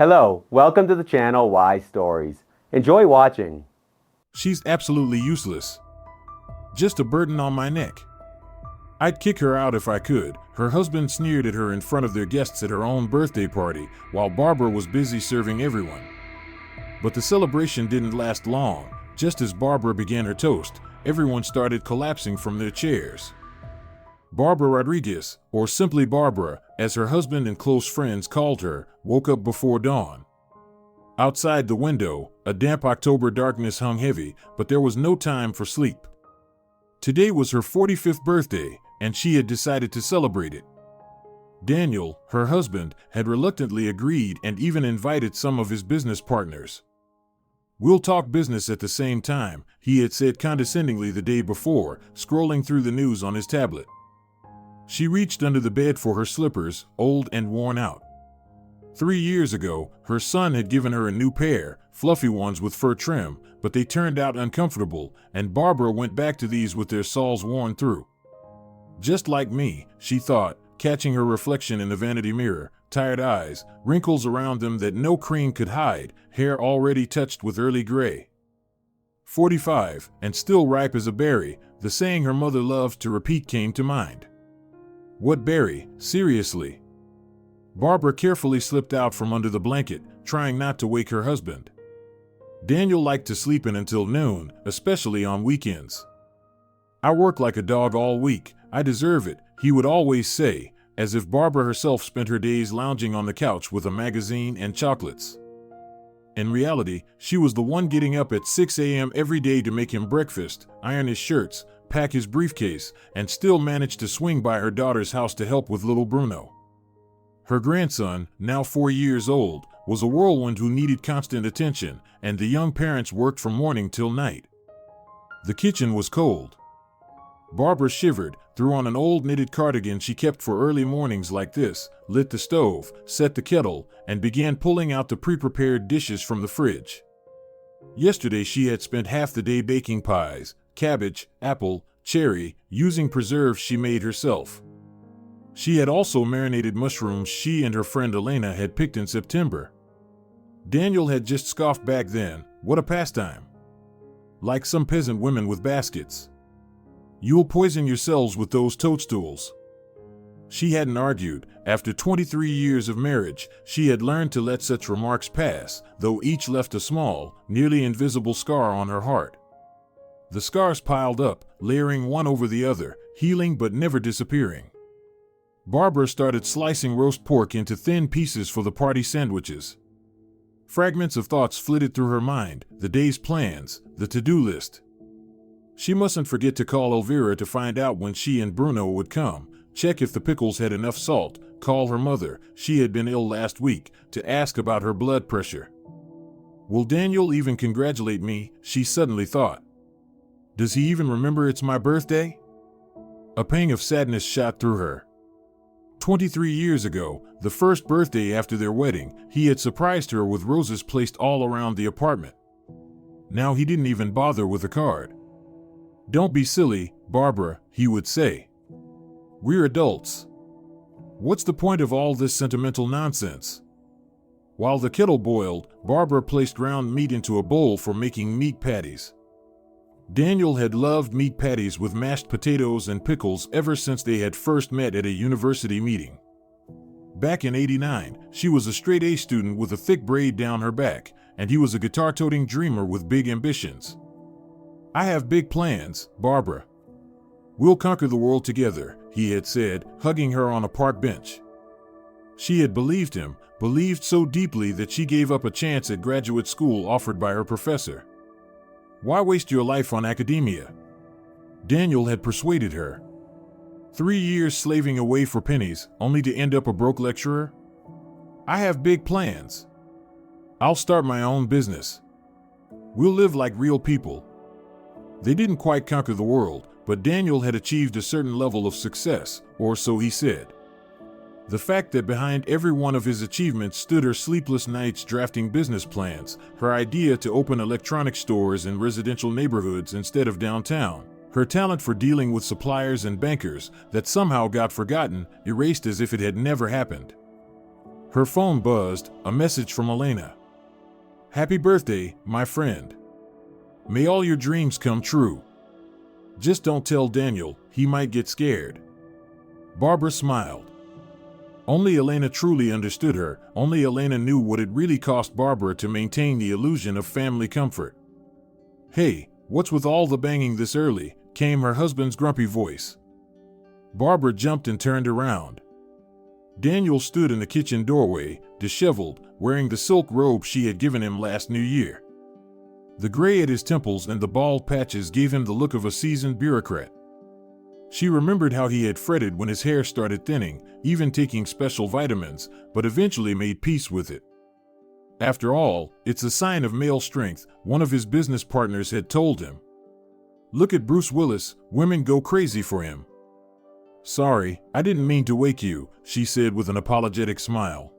Hello, welcome to the channel Why Stories. Enjoy watching. She's absolutely useless. Just a burden on my neck. I'd kick her out if I could. Her husband sneered at her in front of their guests at her own birthday party, while Barbara was busy serving everyone. But the celebration didn't last long. Just as Barbara began her toast, everyone started collapsing from their chairs. Barbara Rodriguez, or simply Barbara, as her husband and close friends called her, woke up before dawn. Outside the window, a damp October darkness hung heavy, but there was no time for sleep. Today was her 45th birthday, and she had decided to celebrate it. Daniel, her husband, had reluctantly agreed and even invited some of his business partners. "We'll talk business at the same time," he had said condescendingly the day before, scrolling through the news on his tablet. She reached under the bed for her slippers, old and worn out. 3 years ago, her son had given her a new pair, fluffy ones with fur trim, but they turned out uncomfortable, and Barbara went back to these with their soles worn through. Just like me, she thought, catching her reflection in the vanity mirror, tired eyes, wrinkles around them that no cream could hide, hair already touched with early gray. 45, and still ripe as a berry, the saying her mother loved to repeat came to mind. What berry, seriously? Barbara carefully slipped out from under the blanket, trying not to wake her husband. Daniel liked to sleep in until noon, especially on weekends. "I work like a dog all week, I deserve it," he would always say, as if Barbara herself spent her days lounging on the couch with a magazine and chocolates. In reality, she was the one getting up at 6 a.m. every day to make him breakfast, iron his shirts, pack his briefcase, and still manage to swing by her daughter's house to help with little Bruno. Her grandson, now 4 years old, was a whirlwind who needed constant attention, and the young parents worked from morning till night. The kitchen was cold. Barbara shivered, threw on an old knitted cardigan she kept for early mornings like this, lit the stove, set the kettle, and began pulling out the pre-prepared dishes from the fridge. Yesterday she had spent half the day baking pies, cabbage, apple, cherry, using preserves she made herself. She had also marinated mushrooms she and her friend Elena had picked in September. Daniel had just scoffed back then, "What a pastime. Like some peasant women with baskets. You'll poison yourselves with those toadstools." She hadn't argued. After 23 years of marriage, she had learned to let such remarks pass, though each left a small, nearly invisible scar on her heart. The scars piled up, layering one over the other, healing but never disappearing. Barbara started slicing roast pork into thin pieces for the party sandwiches. Fragments of thoughts flitted through her mind, the day's plans, the to-do list. She mustn't forget to call Elvira to find out when she and Bruno would come, check if the pickles had enough salt, call her mother, she had been ill last week, to ask about her blood pressure. Will Daniel even congratulate me, she suddenly thought. Does he even remember it's my birthday? A pang of sadness shot through her. 23 years ago, the first birthday after their wedding, he had surprised her with roses placed all around the apartment. Now he didn't even bother with a card. "Don't be silly, Barbara," he would say. "We're adults. What's the point of all this sentimental nonsense?" While the kettle boiled, Barbara placed ground meat into a bowl for making meat patties. Daniel had loved meat patties with mashed potatoes and pickles ever since they had first met at a university meeting. Back in '89, she was a straight-A student with a thick braid down her back, and he was a guitar-toting dreamer with big ambitions. "I have big plans, Barbara. We'll conquer the world together," he had said, hugging her on a park bench. She had believed him, believed so deeply that she gave up a chance at graduate school offered by her professor. "Why waste your life on academia?" Daniel had persuaded her. 3 years slaving away for pennies, only to end up a broke lecturer? "I have big plans. I'll start my own business. We'll live like real people." They didn't quite conquer the world, but Daniel had achieved a certain level of success, or so he said. The fact that behind every one of his achievements stood her sleepless nights drafting business plans, her idea to open electronic stores in residential neighborhoods instead of downtown, her talent for dealing with suppliers and bankers that somehow got forgotten, erased as if it had never happened. Her phone buzzed, a message from Elena. "Happy birthday, my friend. May all your dreams come true. Just don't tell Daniel, he might get scared." Barbara smiled. Only Elena truly understood her. Only Elena knew what it really cost Barbara to maintain the illusion of family comfort. "Hey, what's with all the banging this early?" came her husband's grumpy voice. Barbara jumped and turned around. Daniel stood in the kitchen doorway, disheveled, wearing the silk robe she had given him last New Year. The gray at his temples and the bald patches gave him the look of a seasoned bureaucrat. She remembered how he had fretted when his hair started thinning, even taking special vitamins, but eventually made peace with it. After all, it's a sign of male strength, one of his business partners had told him. "Look at Bruce Willis, women go crazy for him." "Sorry, I didn't mean to wake you," she said with an apologetic smile.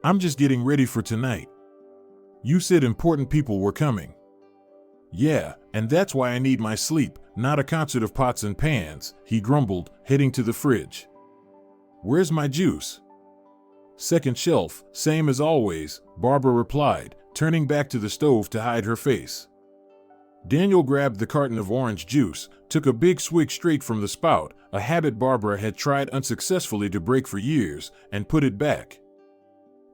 "I'm just getting ready for tonight. You said important people were coming." "Yeah, and that's why I need my sleep, not a concert of pots and pans," he grumbled, heading to the fridge. "Where's my juice?" "Second shelf, same as always," Barbara replied, turning back to the stove to hide her face. Daniel grabbed the carton of orange juice, took a big swig straight from the spout, a habit Barbara had tried unsuccessfully to break for years, and put it back.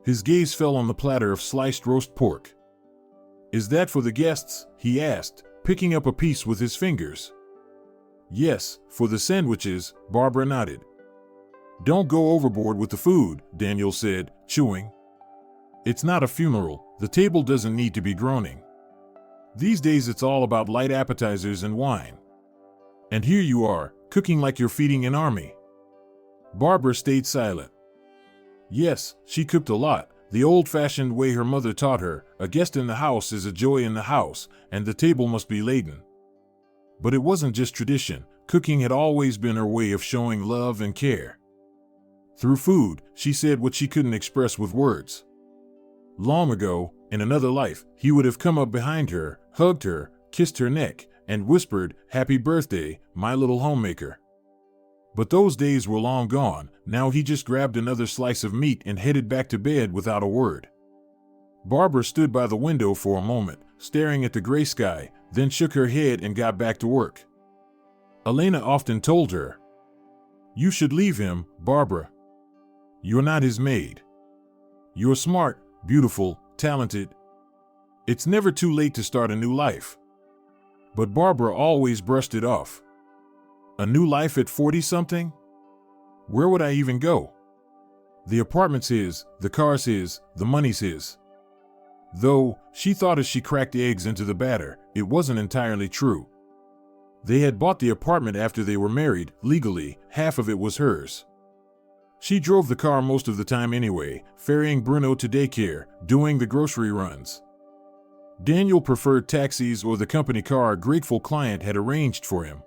His gaze fell on the platter of sliced roast pork. "Is that for the guests?" he asked, picking up a piece with his fingers. "Yes, for the sandwiches," Barbara nodded. "Don't go overboard with the food," Daniel said, chewing. "It's not a funeral, the table doesn't need to be groaning. These days it's all about light appetizers and wine. And here you are, cooking like you're feeding an army." Barbara stayed silent. Yes, she cooked a lot, the old-fashioned way her mother taught her. A guest in the house is a joy in the house, and the table must be laden. But it wasn't just tradition. Cooking had always been her way of showing love and care. Through food, she said what she couldn't express with words. Long ago, in another life, he would have come up behind her, hugged her, kissed her neck, and whispered, "Happy birthday, my little homemaker." But those days were long gone. Now he just grabbed another slice of meat and headed back to bed without a word. Barbara stood by the window for a moment, staring at the gray sky, then shook her head and got back to work. Elena often told her, "You should leave him, Barbara. You're not his maid. You're smart, beautiful, talented. It's never too late to start a new life." But Barbara always brushed it off. A new life at 40-something? Where would I even go? The apartment's his, the car's his, the money's his. Though, she thought as she cracked eggs into the batter, it wasn't entirely true. They had bought the apartment after they were married. Legally, half of it was hers. She drove the car most of the time anyway, ferrying Bruno to daycare, doing the grocery runs. Daniel preferred taxis or the company car a grateful client had arranged for him.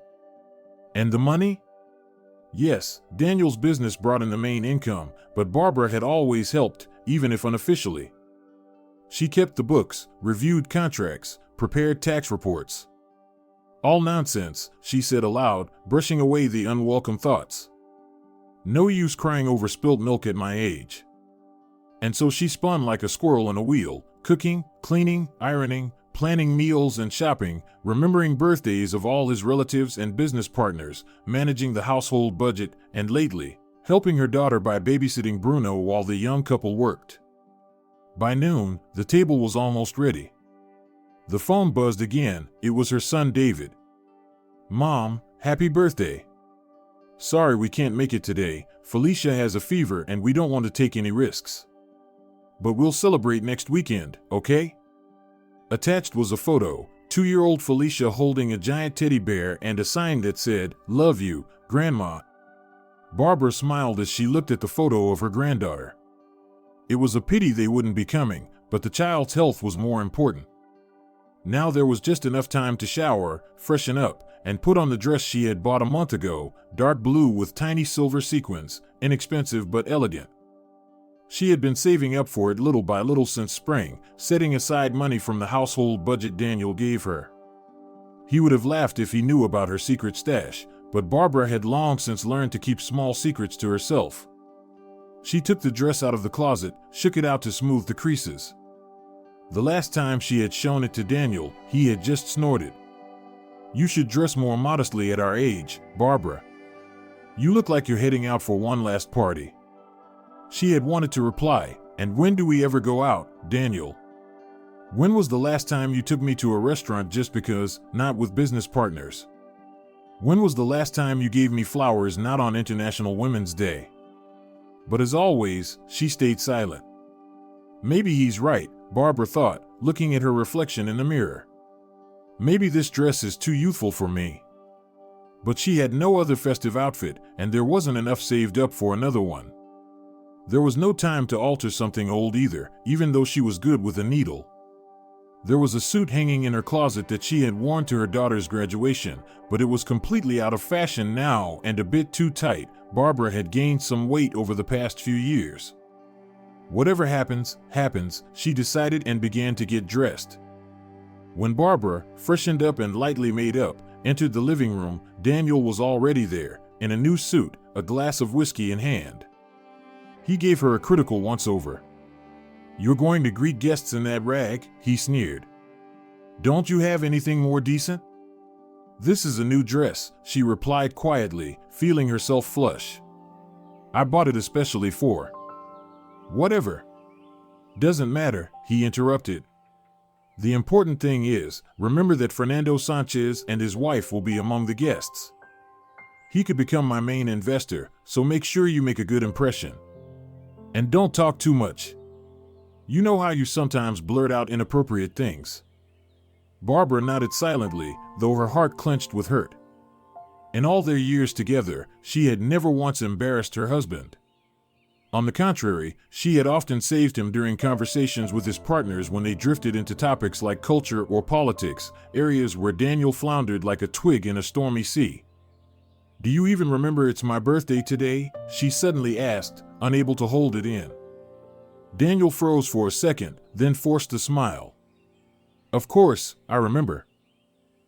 And the money? Yes, Daniel's business brought in the main income, but Barbara had always helped, even if unofficially. She kept the books, reviewed contracts, prepared tax reports. All nonsense, she said aloud, brushing away the unwelcome thoughts. No use crying over spilt milk at my age. And so she spun like a squirrel on a wheel, cooking, cleaning, ironing, planning meals and shopping, remembering birthdays of all his relatives and business partners, managing the household budget, and lately, helping her daughter by babysitting Bruno while the young couple worked. By noon, the table was almost ready. The phone buzzed again. It was her son David. "Mom, happy birthday. Sorry we can't make it today. Felicia has a fever and we don't want to take any risks. But we'll celebrate next weekend, okay?" Attached was a photo, 2-year-old Felicia holding a giant teddy bear and a sign that said, "Love you, Grandma." Barbara smiled as she looked at the photo of her granddaughter. It was a pity they wouldn't be coming, but the child's health was more important. Now there was just enough time to shower, freshen up, and put on the dress she had bought a month ago, dark blue with tiny silver sequins, inexpensive but elegant. She had been saving up for it little by little since spring, setting aside money from the household budget Daniel gave her. He would have laughed if he knew about her secret stash, but Barbara had long since learned to keep small secrets to herself. She took the dress out of the closet, shook it out to smooth the creases. The last time she had shown it to Daniel, he had just snorted. "You should dress more modestly at our age, Barbara. You look like you're heading out for one last party." She had wanted to reply, "And when do we ever go out, Daniel? When was the last time you took me to a restaurant just because, not with business partners? When was the last time you gave me flowers not on International Women's Day?" But as always, she stayed silent. Maybe he's right, Barbara thought, looking at her reflection in the mirror. Maybe this dress is too youthful for me. But she had no other festive outfit, and there wasn't enough saved up for another one. There was no time to alter something old either, even though she was good with a needle. There was a suit hanging in her closet that she had worn to her daughter's graduation, but it was completely out of fashion now and a bit too tight. Barbara had gained some weight over the past few years. Whatever happens, happens, she decided and began to get dressed. When Barbara, freshened up and lightly made up, entered the living room, Daniel was already there, in a new suit, a glass of whiskey in hand. He gave her a critical once-over. "You're going to greet guests in that rag?" he sneered. "Don't you have anything more decent?" "This is a new dress," she replied quietly, feeling herself flush. "I bought it especially for—" "Whatever. Doesn't matter," he interrupted. "The important thing is, remember that Fernando Sanchez and his wife will be among the guests. He could become my main investor, so make sure you make a good impression. And don't talk too much. You know how you sometimes blurt out inappropriate things." Barbara nodded silently, though her heart clenched with hurt. In all their years together, she had never once embarrassed her husband. On the contrary, she had often saved him during conversations with his partners when they drifted into topics like culture or politics, areas where Daniel floundered like a twig in a stormy sea. "Do you even remember it's my birthday today?" she suddenly asked, unable to hold it in. Daniel froze for a second, then forced a smile. "Of course, I remember.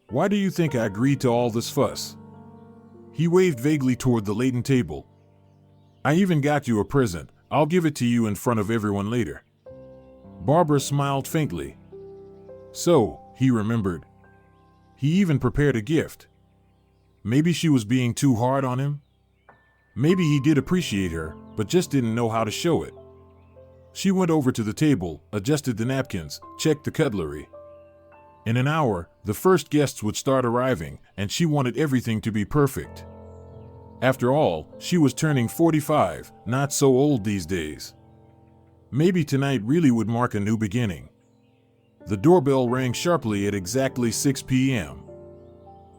Why do you think I agreed to all this fuss?" He waved vaguely toward the laden table. "I even got you a present. I'll give it to you in front of everyone later." Barbara smiled faintly. So, he remembered. He even prepared a gift. Maybe she was being too hard on him? Maybe he did appreciate her, but just didn't know how to show it. She went over to the table, adjusted the napkins, checked the cutlery. In an hour, the first guests would start arriving, and she wanted everything to be perfect. After all, she was turning 45, not so old these days. Maybe tonight really would mark a new beginning. The doorbell rang sharply at exactly 6 p.m.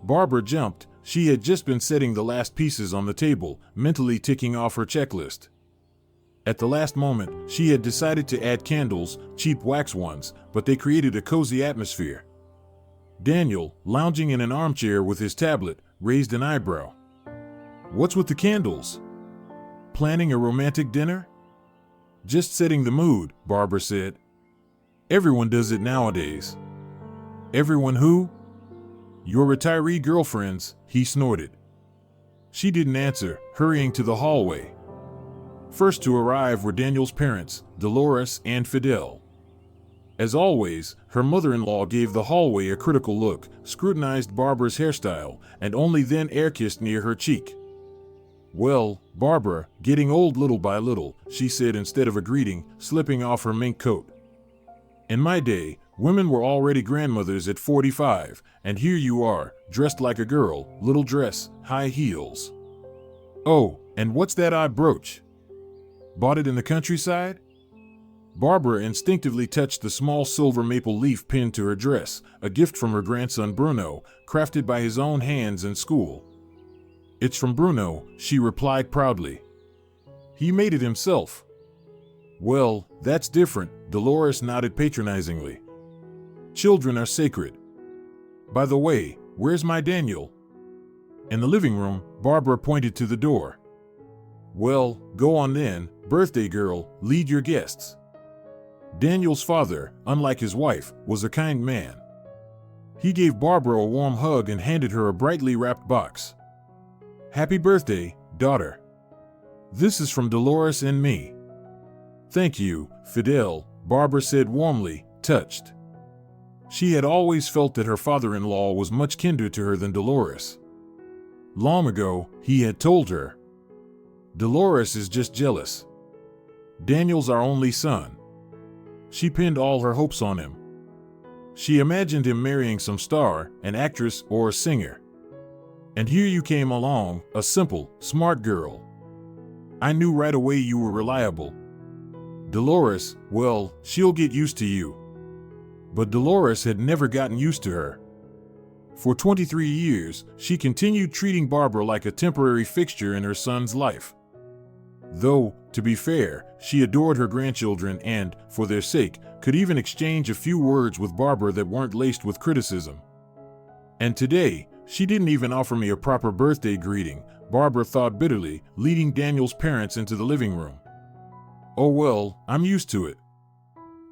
Barbara jumped. She had just been setting the last pieces on the table, mentally ticking off her checklist. At the last moment, she had decided to add candles, cheap wax ones, but they created a cozy atmosphere. Daniel, lounging in an armchair with his tablet, raised an eyebrow. "What's with the candles? Planning a romantic dinner?" "Just setting the mood," Barbara said. "Everyone does it nowadays." "Everyone who?" "Your retiree girlfriends," he snorted. She didn't answer, hurrying to the hallway. First to arrive were Daniel's parents, Dolores and Fidel. As always, her mother-in-law gave the hallway a critical look, scrutinized Barbara's hairstyle, and only then air-kissed near her cheek. "Well, Barbara, getting old little by little," she said instead of a greeting, slipping off her mink coat. "In my day, women were already grandmothers at 45, and here you are, dressed like a girl, little dress, high heels. Oh, and what's that odd brooch? Bought it in the countryside?" Barbara instinctively touched the small silver maple leaf pinned to her dress, a gift from her grandson Bruno, crafted by his own hands in school. "It's from Bruno," she replied proudly. "He made it himself." "Well, that's different," Dolores nodded patronizingly. "Children are sacred. By the way, where's my Daniel?" In the living room, Barbara pointed to the door. "Well, go on then, birthday girl, lead your guests." Daniel's father, unlike his wife, was a kind man. He gave Barbara a warm hug and handed her a brightly wrapped box. "Happy birthday, daughter." This is from Dolores and me. Thank you, Fidel, Barbara said warmly, touched. She had always felt that her father-in-law was much kinder to her than Dolores. Long ago, he had told her. Dolores is just jealous. Daniel's our only son. She pinned all her hopes on him. She imagined him marrying some star, an actress, or a singer. And here you came along, a simple, smart girl. I knew right away you were reliable. Dolores, well, she'll get used to you. But Dolores had never gotten used to her. For 23 years, she continued treating Barbara like a temporary fixture in her son's life. Though, to be fair, she adored her grandchildren and, for their sake, could even exchange a few words with Barbara that weren't laced with criticism. And today, she didn't even offer me a proper birthday greeting, Barbara thought bitterly, leading Daniel's parents into the living room. Oh well, I'm used to it.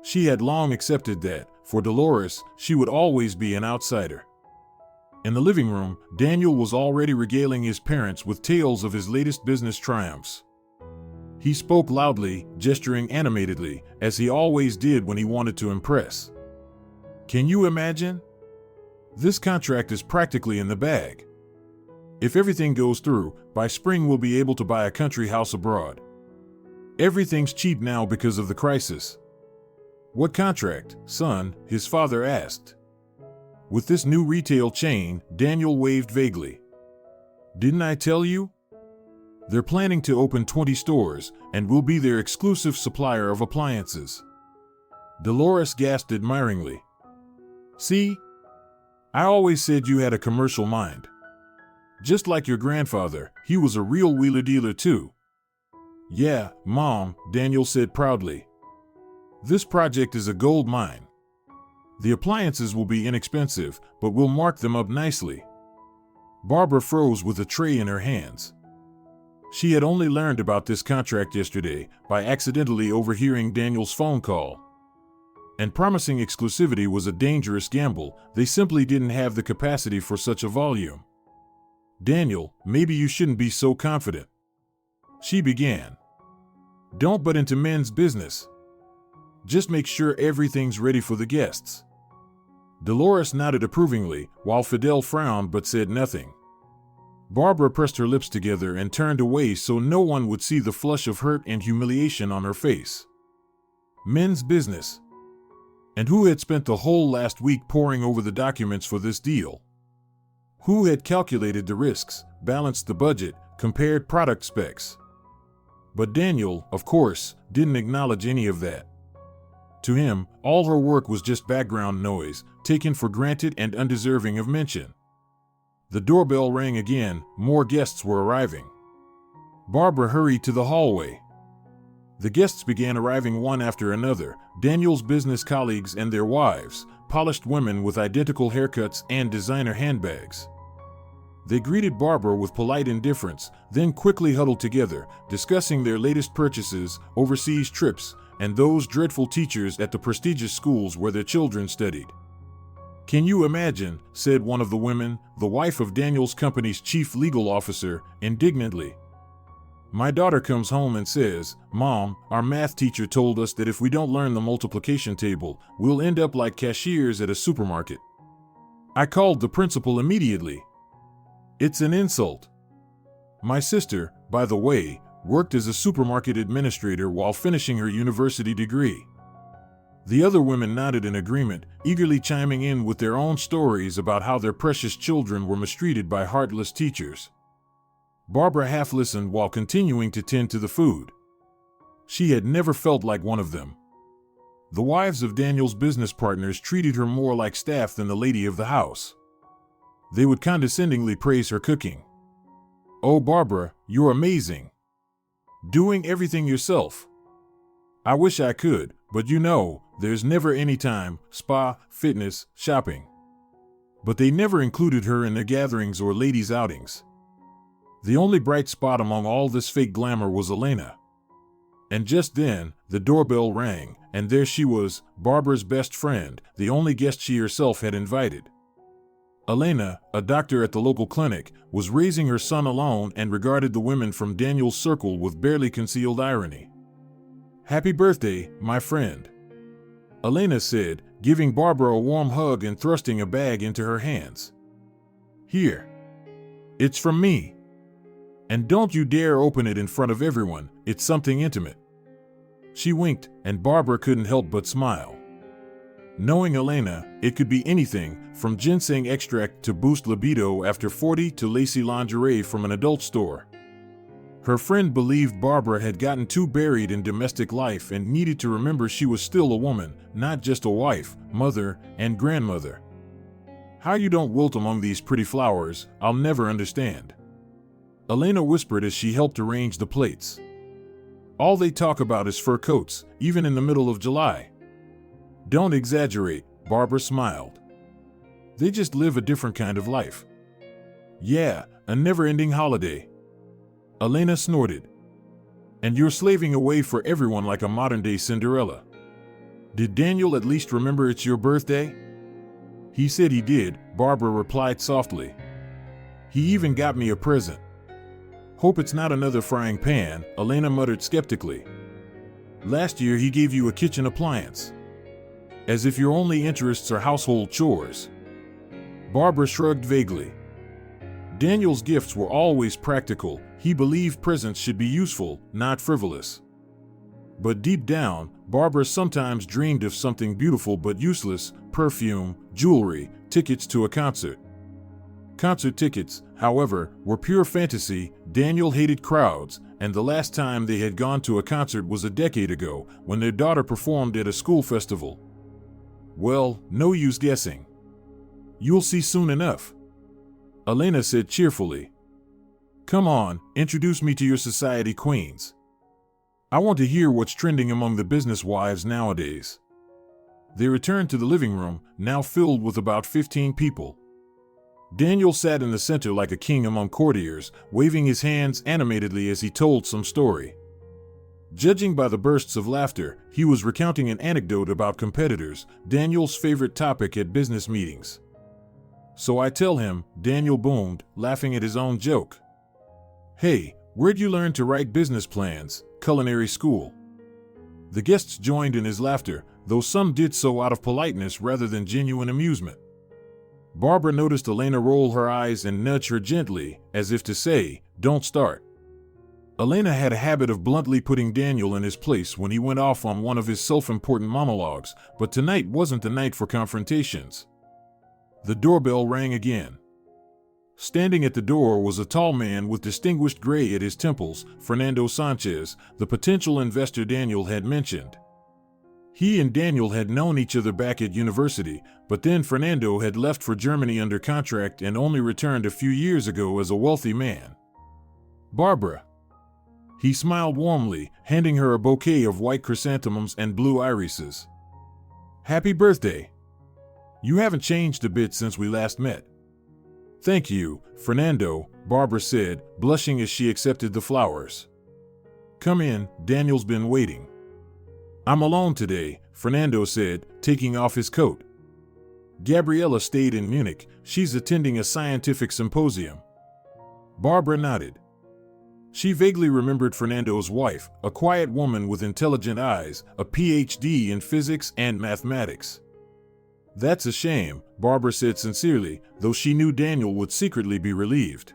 She had long accepted that, for Dolores, she would always be an outsider. In the living room, Daniel was already regaling his parents with tales of his latest business triumphs. He spoke loudly, gesturing animatedly, as he always did when he wanted to impress. Can you imagine? This contract is practically in the bag. If everything goes through, by spring we'll be able to buy a country house abroad. Everything's cheap now because of the crisis. What contract, son? His father asked. With this new retail chain, Daniel waved vaguely. Didn't I tell you? They're planning to open 20 stores, and we'll be their exclusive supplier of appliances. Dolores gasped admiringly. See? I always said you had a commercial mind. Just like your grandfather, he was a real wheeler dealer too. Yeah, Mom, Daniel said proudly. This project is a gold mine. The appliances will be inexpensive, but we'll mark them up nicely. Barbara froze with a tray in her hands. She had only learned about this contract yesterday by accidentally overhearing Daniel's phone call. And promising exclusivity was a dangerous gamble. They simply didn't have the capacity for such a volume. Daniel, maybe you shouldn't be so confident. She began. Don't butt into men's business. Just make sure everything's ready for the guests. Dolores nodded approvingly, while Fidel frowned but said nothing. Barbara pressed her lips together and turned away so no one would see the flush of hurt and humiliation on her face. Men's business. And who had spent the whole last week poring over the documents for this deal? Who had calculated the risks, balanced the budget, compared product specs? But Daniel, of course, didn't acknowledge any of that. To him, all her work was just background noise, taken for granted and undeserving of mention. The doorbell rang again, more guests were arriving. Barbara hurried to the hallway. The guests began arriving one after another, Daniel's business colleagues and their wives, polished women with identical haircuts and designer handbags. They greeted Barbara with polite indifference, then quickly huddled together, discussing their latest purchases, overseas trips, and those dreadful teachers at the prestigious schools where their children studied. Can you imagine, said one of the women, the wife of Daniel's company's chief legal officer, indignantly. My daughter comes home and says, Mom, our math teacher told us that if we don't learn the multiplication table, we'll end up like cashiers at a supermarket. I called the principal immediately. It's an insult. My sister, by the way, worked as a supermarket administrator while finishing her university degree. The other women nodded in agreement, eagerly chiming in with their own stories about how their precious children were mistreated by heartless teachers. Barbara half listened while continuing to tend to the food. She had never felt like one of them. The wives of Daniel's business partners treated her more like staff than the lady of the house. They would condescendingly praise her cooking. Oh, Barbara, you're amazing. Doing everything yourself. I wish I could, but you know, there's never any time, spa, fitness, shopping. But they never included her in their gatherings or ladies' outings. The only bright spot among all this fake glamour was Elena. And just then, the doorbell rang, and there she was, Barbara's best friend, the only guest she herself had invited. Elena, a doctor at the local clinic, was raising her son alone and regarded the women from Daniel's circle with barely concealed irony. "Happy birthday, my friend," Elena said, giving Barbara a warm hug and thrusting a bag into her hands. "Here. It's from me. And don't you dare open it in front of everyone, it's something intimate." She winked, and Barbara couldn't help but smile. Knowing Elena, it could be anything from ginseng extract to boost libido after 40 to lacy lingerie from an adult store. Her friend believed Barbara had gotten too buried in domestic life and needed to remember she was still a woman, not just a wife, mother, and grandmother. "How you don't wilt among these pretty flowers, I'll never understand," Elena whispered as she helped arrange the plates. "All they talk about is fur coats, even in the middle of July." "Don't exaggerate," Barbara smiled. "They just live a different kind of life." "Yeah, a never-ending holiday," Elena snorted. "And you're slaving away for everyone like a modern-day Cinderella." "Did Daniel at least remember it's your birthday?" "He said he did," Barbara replied softly. "He even got me a present." "Hope it's not another frying pan," Elena muttered skeptically. "Last year he gave you a kitchen appliance. As if your only interests are household chores." Barbara shrugged vaguely. Daniel's gifts were always practical. He believed presents should be useful, not frivolous. But deep down, Barbara sometimes dreamed of something beautiful but useless: perfume, jewelry, tickets to a concert. Concert tickets, however, were pure fantasy. Daniel hated crowds, and the last time they had gone to a concert was a decade ago, when their daughter performed at a school festival. "Well, no use guessing. You'll see soon enough," Elena said cheerfully. "Come on, introduce me to your society queens. I want to hear what's trending among the business wives nowadays." They returned to the living room, now filled with about 15 people. Daniel sat in the center like a king among courtiers, waving his hands animatedly as he told some story. Judging by the bursts of laughter, he was recounting an anecdote about competitors, Daniel's favorite topic at business meetings. "So I tell him," Daniel boomed, laughing at his own joke. "Hey, where'd you learn to write business plans? Culinary school?" The guests joined in his laughter, though some did so out of politeness rather than genuine amusement. Barbara noticed Elena roll her eyes and nudge her gently, as if to say, "Don't start." Elena had a habit of bluntly putting Daniel in his place when he went off on one of his self-important monologues, but tonight wasn't the night for confrontations. The doorbell rang again. Standing at the door was a tall man with distinguished gray at his temples, Fernando Sanchez, the potential investor Daniel had mentioned. He and Daniel had known each other back at university, but then Fernando had left for Germany under contract and only returned a few years ago as a wealthy man. "Barbara." He smiled warmly, handing her a bouquet of white chrysanthemums and blue irises. "Happy birthday. You haven't changed a bit since we last met." "Thank you, Fernando," Barbara said, blushing as she accepted the flowers. "Come in, Daniel's been waiting." "I'm alone today," Fernando said, taking off his coat. "Gabriella stayed in Munich. She's attending a scientific symposium." Barbara nodded. She vaguely remembered Fernando's wife, a quiet woman with intelligent eyes, a PhD in physics and mathematics. "That's a shame," Barbara said sincerely, though she knew Daniel would secretly be relieved.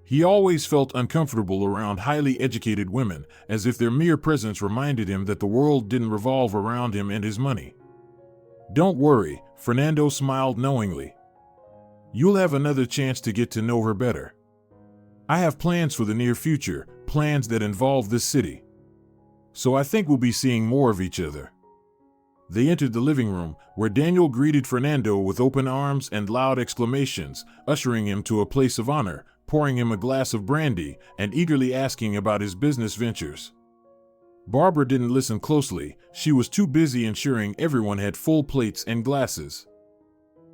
He always felt uncomfortable around highly educated women, as if their mere presence reminded him that the world didn't revolve around him and his money. "Don't worry," Fernando smiled knowingly. "You'll have another chance to get to know her better. I have plans for the near future, plans that involve this city. So I think we'll be seeing more of each other." They entered the living room, where Daniel greeted Fernando with open arms and loud exclamations, ushering him to a place of honor, pouring him a glass of brandy, and eagerly asking about his business ventures. Barbara didn't listen closely. She was too busy ensuring everyone had full plates and glasses.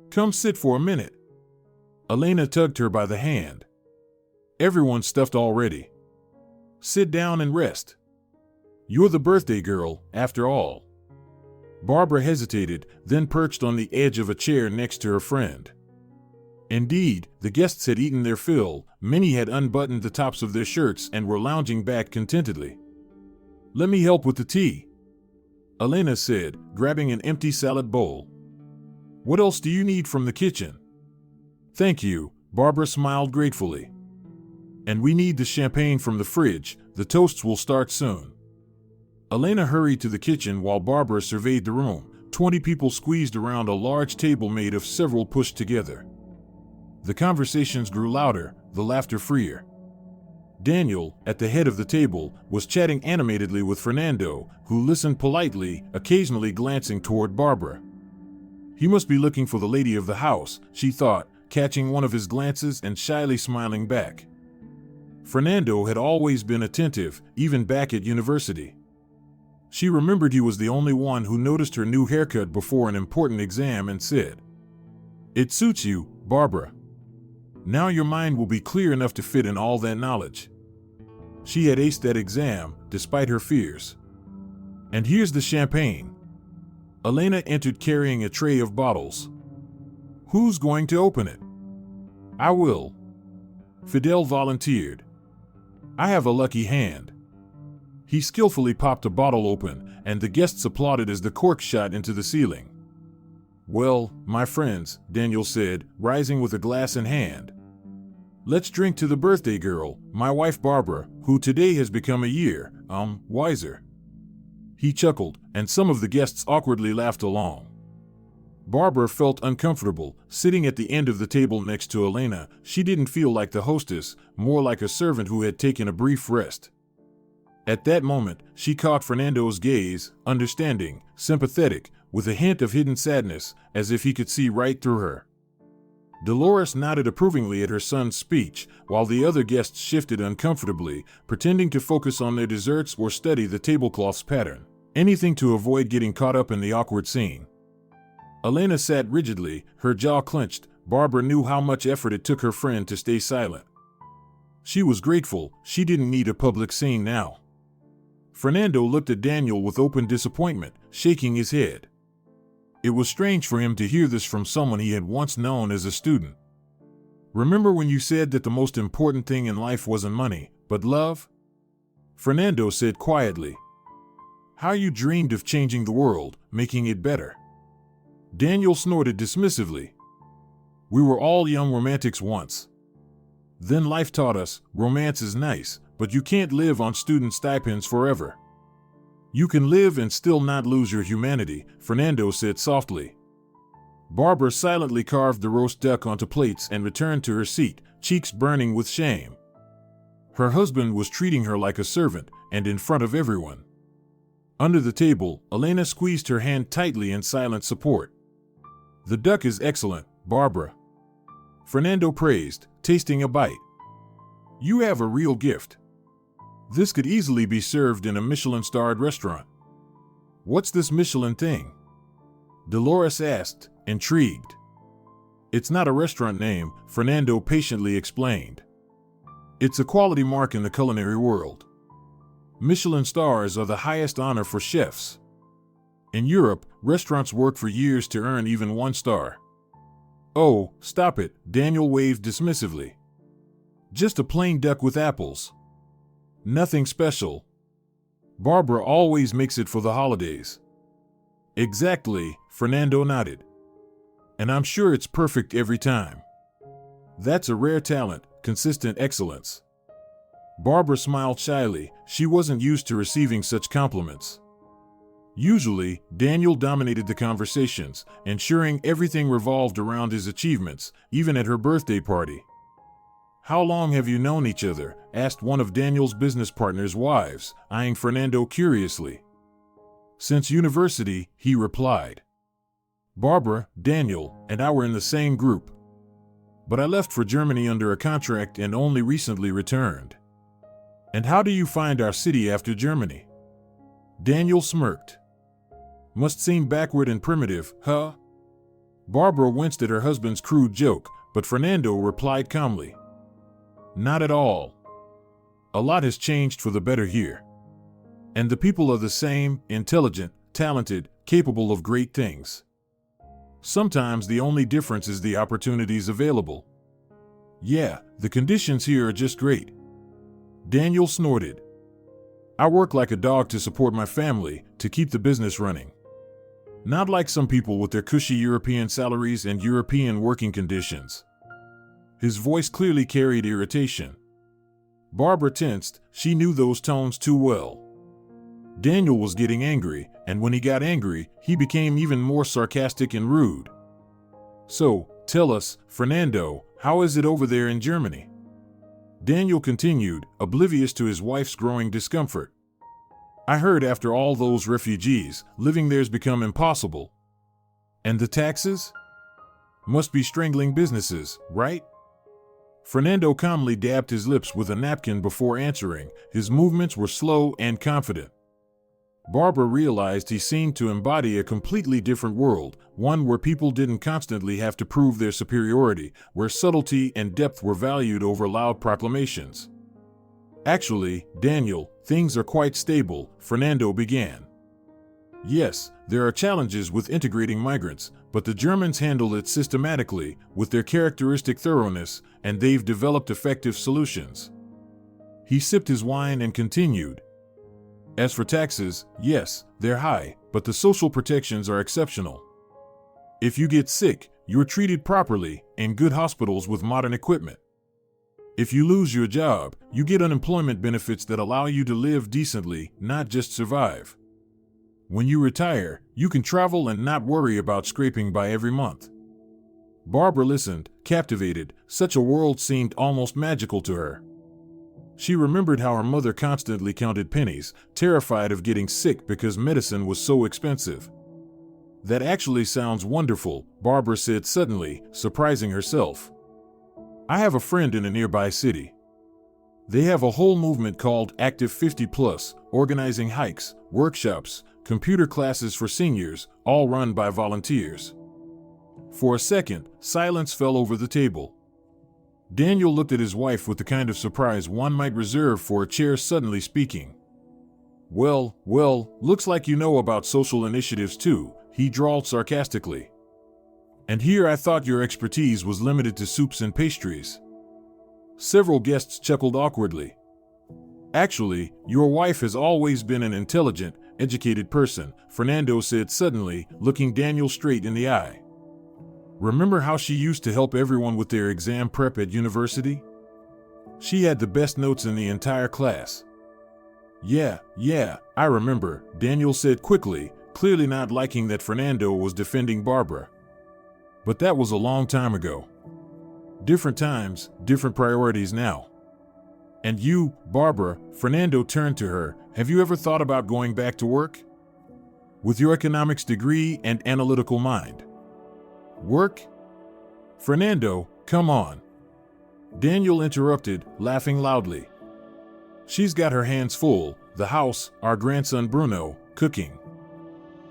"Come sit for a minute." Elena tugged her by the hand. "Everyone's stuffed already. Sit down and rest. You're the birthday girl, after all." Barbara hesitated, then perched on the edge of a chair next to her friend. Indeed, the guests had eaten their fill, many had unbuttoned the tops of their shirts and were lounging back contentedly. "Let me help with the tea," Elena said, grabbing an empty salad bowl. "What else do you need from the kitchen?" "Thank you," Barbara smiled gratefully. "And we need the champagne from the fridge, the toasts will start soon." Elena hurried to the kitchen while Barbara surveyed the room. 20 people squeezed around a large table made of several pushed together. The conversations grew louder, the laughter freer. Daniel, at the head of the table, was chatting animatedly with Fernando, who listened politely, occasionally glancing toward Barbara. He must be looking for the lady of the house, she thought, catching one of his glances and shyly smiling back. Fernando had always been attentive, even back at university. She remembered he was the only one who noticed her new haircut before an important exam and said, "It suits you, Barbara. Now your mind will be clear enough to fit in all that knowledge." She had aced that exam, despite her fears. "And here's the champagne." Elena entered carrying a tray of bottles. "Who's going to open it?" "I will." Fidel volunteered. "I have a lucky hand." He skillfully popped a bottle open, and the guests applauded as the cork shot into the ceiling. "Well, my friends," Daniel said, rising with a glass in hand. "Let's drink to the birthday girl, my wife Barbara, who today has become a year, wiser." He chuckled, and some of the guests awkwardly laughed along. Barbara felt uncomfortable, sitting at the end of the table next to Elena. She didn't feel like the hostess, more like a servant who had taken a brief rest. At that moment, she caught Fernando's gaze, understanding, sympathetic, with a hint of hidden sadness, as if he could see right through her. Dolores nodded approvingly at her son's speech, while the other guests shifted uncomfortably, pretending to focus on their desserts or study the tablecloth's pattern, anything to avoid getting caught up in the awkward scene. Elena sat rigidly, her jaw clenched. Barbara knew how much effort it took her friend to stay silent. She was grateful, she didn't need a public scene now. Fernando looked at Daniel with open disappointment, shaking his head. It was strange for him to hear this from someone he had once known as a student. "Remember when you said that the most important thing in life wasn't money, but love?" Fernando said quietly. "How you dreamed of changing the world, making it better." Daniel snorted dismissively. "We were all young romantics once. Then life taught us, romance is nice, but you can't live on student stipends forever. You can live and still not lose your humanity," Fernando said softly. Barbara silently carved the roast duck onto plates and returned to her seat, cheeks burning with shame. Her husband was treating her like a servant, and in front of everyone. Under the table, Elena squeezed her hand tightly in silent support. "The duck is excellent, Barbara," Fernando praised, tasting a bite. "You have a real gift. This could easily be served in a Michelin-starred restaurant." "What's this Michelin thing?" Dolores asked, intrigued. "It's not a restaurant name," Fernando patiently explained. "It's a quality mark in the culinary world. Michelin stars are the highest honor for chefs. In Europe, restaurants work for years to earn even one star." "Oh, stop it," Daniel waved dismissively. "Just a plain duck with apples. Nothing special. Barbara always makes it for the holidays." "Exactly," Fernando nodded. "And I'm sure it's perfect every time. That's a rare talent, consistent excellence." Barbara smiled shyly. She wasn't used to receiving such compliments. Usually, Daniel dominated the conversations, ensuring everything revolved around his achievements, even at her birthday party. "How long have you known each other?" asked one of Daniel's business partner's wives, eyeing Fernando curiously. "Since university," he replied. "Barbara, Daniel, and I were in the same group. But I left for Germany under a contract and only recently returned." "And how do you find our city after Germany?" Daniel smirked. "Must seem backward and primitive, huh?" Barbara winced at her husband's crude joke, but Fernando replied calmly. "Not at all. A lot has changed for the better here. And the people are the same, intelligent, talented, capable of great things." Sometimes the only difference is the opportunities available. Yeah, the conditions here are just great. Daniel snorted. I work like a dog to support my family, to keep the business running. Not like some people with their cushy European salaries and European working conditions. His voice clearly carried irritation. Barbara tensed, she knew those tones too well. Daniel was getting angry, and when he got angry, he became even more sarcastic and rude. So, tell us, Fernando, how is it over there in Germany? Daniel continued, oblivious to his wife's growing discomfort. I heard after all those refugees, living there's become impossible. And the taxes? Must be strangling businesses, right? Fernando calmly dabbed his lips with a napkin before answering. His movements were slow and confident. Barbara realized he seemed to embody a completely different world, one where people didn't constantly have to prove their superiority, where subtlety and depth were valued over loud proclamations. Actually, Daniel, things are quite stable, Fernando began. Yes, there are challenges with integrating migrants, but the Germans handle it systematically, with their characteristic thoroughness, and they've developed effective solutions. He sipped his wine and continued. As for taxes, yes, they're high, but the social protections are exceptional. If you get sick, you're treated properly, in good hospitals with modern equipment. If you lose your job, you get unemployment benefits that allow you to live decently, not just survive. When you retire, you can travel and not worry about scraping by every month. Barbara listened, captivated. Such a world seemed almost magical to her. She remembered how her mother constantly counted pennies, terrified of getting sick because medicine was so expensive. That actually sounds wonderful, Barbara said suddenly, surprising herself. I have a friend in a nearby city. They have a whole movement called Active 50+, organizing hikes, workshops, computer classes for seniors, all run by volunteers. For a second, silence fell over the table. Daniel looked at his wife with the kind of surprise one might reserve for a chair suddenly speaking. Well, looks like you know about social initiatives too, he drawled sarcastically. And here I thought your expertise was limited to soups and pastries. Several guests chuckled awkwardly. Actually, your wife has always been an intelligent, educated person, Fernando said suddenly, looking Daniel straight in the eye. Remember how she used to help everyone with their exam prep at university? She had the best notes in the entire class. Yeah, I remember, Daniel said quickly, clearly not liking that Fernando was defending Barbara. But that was a long time ago. Different times, different priorities now. And you, Barbara, Fernando turned to her, have you ever thought about going back to work? With your economics degree and analytical mind. Work? Fernando, come on. Daniel interrupted, laughing loudly. She's got her hands full, the house, our grandson Bruno, cooking.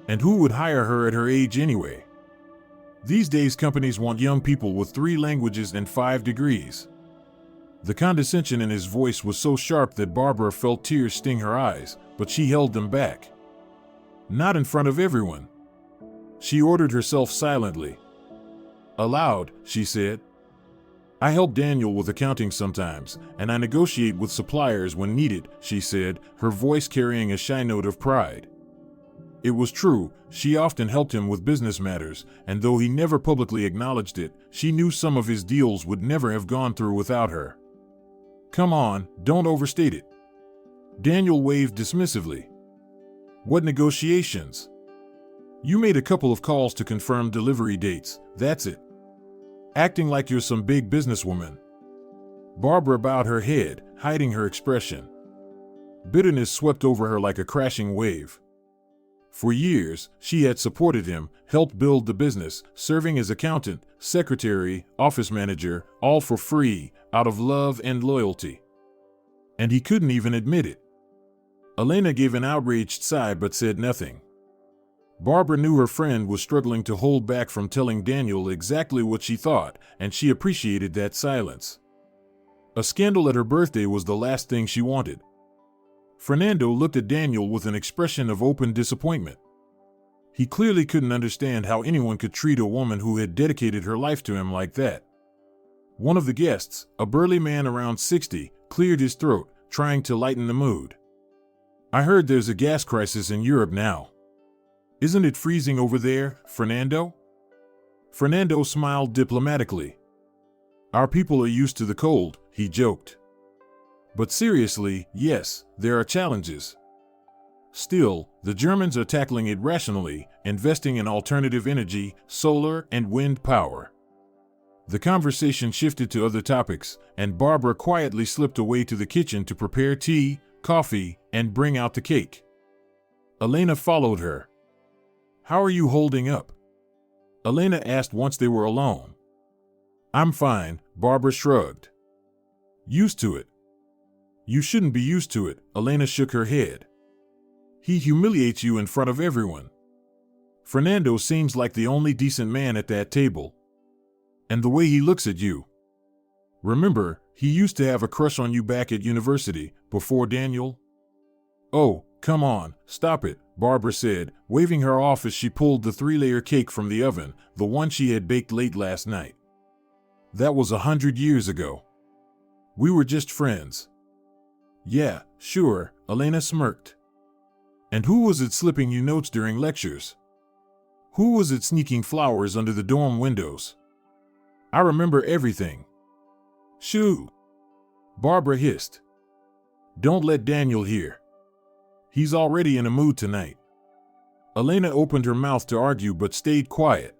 And who would hire her at her age anyway? These days companies want young people with 3 languages and 5 degrees. The condescension in his voice was so sharp that Barbara felt tears sting her eyes, but she held them back. Not in front of everyone. She ordered herself silently. Aloud, she said. I help Daniel with accounting sometimes, and I negotiate with suppliers when needed, she said, her voice carrying a shy note of pride. It was true, she often helped him with business matters, and though he never publicly acknowledged it, she knew some of his deals would never have gone through without her. Come on, don't overstate it. Daniel waved dismissively. What negotiations? You made a couple of calls to confirm delivery dates, that's it. Acting like you're some big businesswoman. Barbara bowed her head, hiding her expression. Bitterness swept over her like a crashing wave. For years, she had supported him, helped build the business, serving as accountant, secretary, office manager, all for free, out of love and loyalty. And he couldn't even admit it. Elena gave an outraged sigh but said nothing. Barbara knew her friend was struggling to hold back from telling Daniel exactly what she thought, and she appreciated that silence. A scandal at her birthday was the last thing she wanted. Fernando looked at Daniel with an expression of open disappointment. He clearly couldn't understand how anyone could treat a woman who had dedicated her life to him like that. One of the guests, a burly man around 60, cleared his throat, trying to lighten the mood. I heard there's a gas crisis in Europe now. Isn't it freezing over there, Fernando? Fernando smiled diplomatically. Our people are used to the cold, he joked. But seriously, yes, there are challenges. Still, the Germans are tackling it rationally, investing in alternative energy, solar and wind power. The conversation shifted to other topics, and Barbara quietly slipped away to the kitchen to prepare tea, coffee, and bring out the cake. Elena followed her. How are you holding up? Elena asked once they were alone. I'm fine, Barbara shrugged. Used to it. You shouldn't be used to it, Elena shook her head. He humiliates you in front of everyone. Fernando seems like the only decent man at that table. And the way he looks at you. Remember, he used to have a crush on you back at university, before Daniel? Oh, come on, stop it, Barbara said, waving her off as she pulled the 3-layer cake from the oven, the one she had baked late last night. That was 100 years ago. We were just friends. Yeah, sure, Elena smirked. And who was it slipping you notes during lectures? Who was it sneaking flowers under the dorm windows? I remember everything. Shoo! Barbara hissed. Don't let Daniel hear. He's already in a mood tonight. Elena opened her mouth to argue but stayed quiet.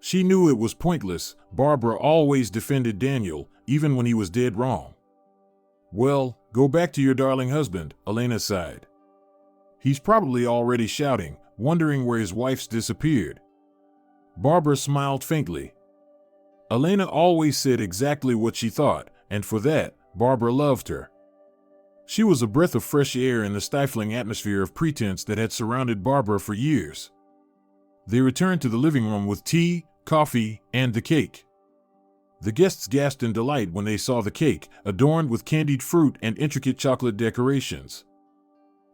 She knew it was pointless. Barbara always defended Daniel, even when he was dead wrong. Well, go back to your darling husband, Elena sighed. He's probably already shouting, wondering where his wife's disappeared. Barbara smiled faintly. Elena always said exactly what she thought, and for that, Barbara loved her. She was a breath of fresh air in the stifling atmosphere of pretense that had surrounded Barbara for years. They returned to the living room with tea, coffee, and the cake. The guests gasped in delight when they saw the cake, adorned with candied fruit and intricate chocolate decorations.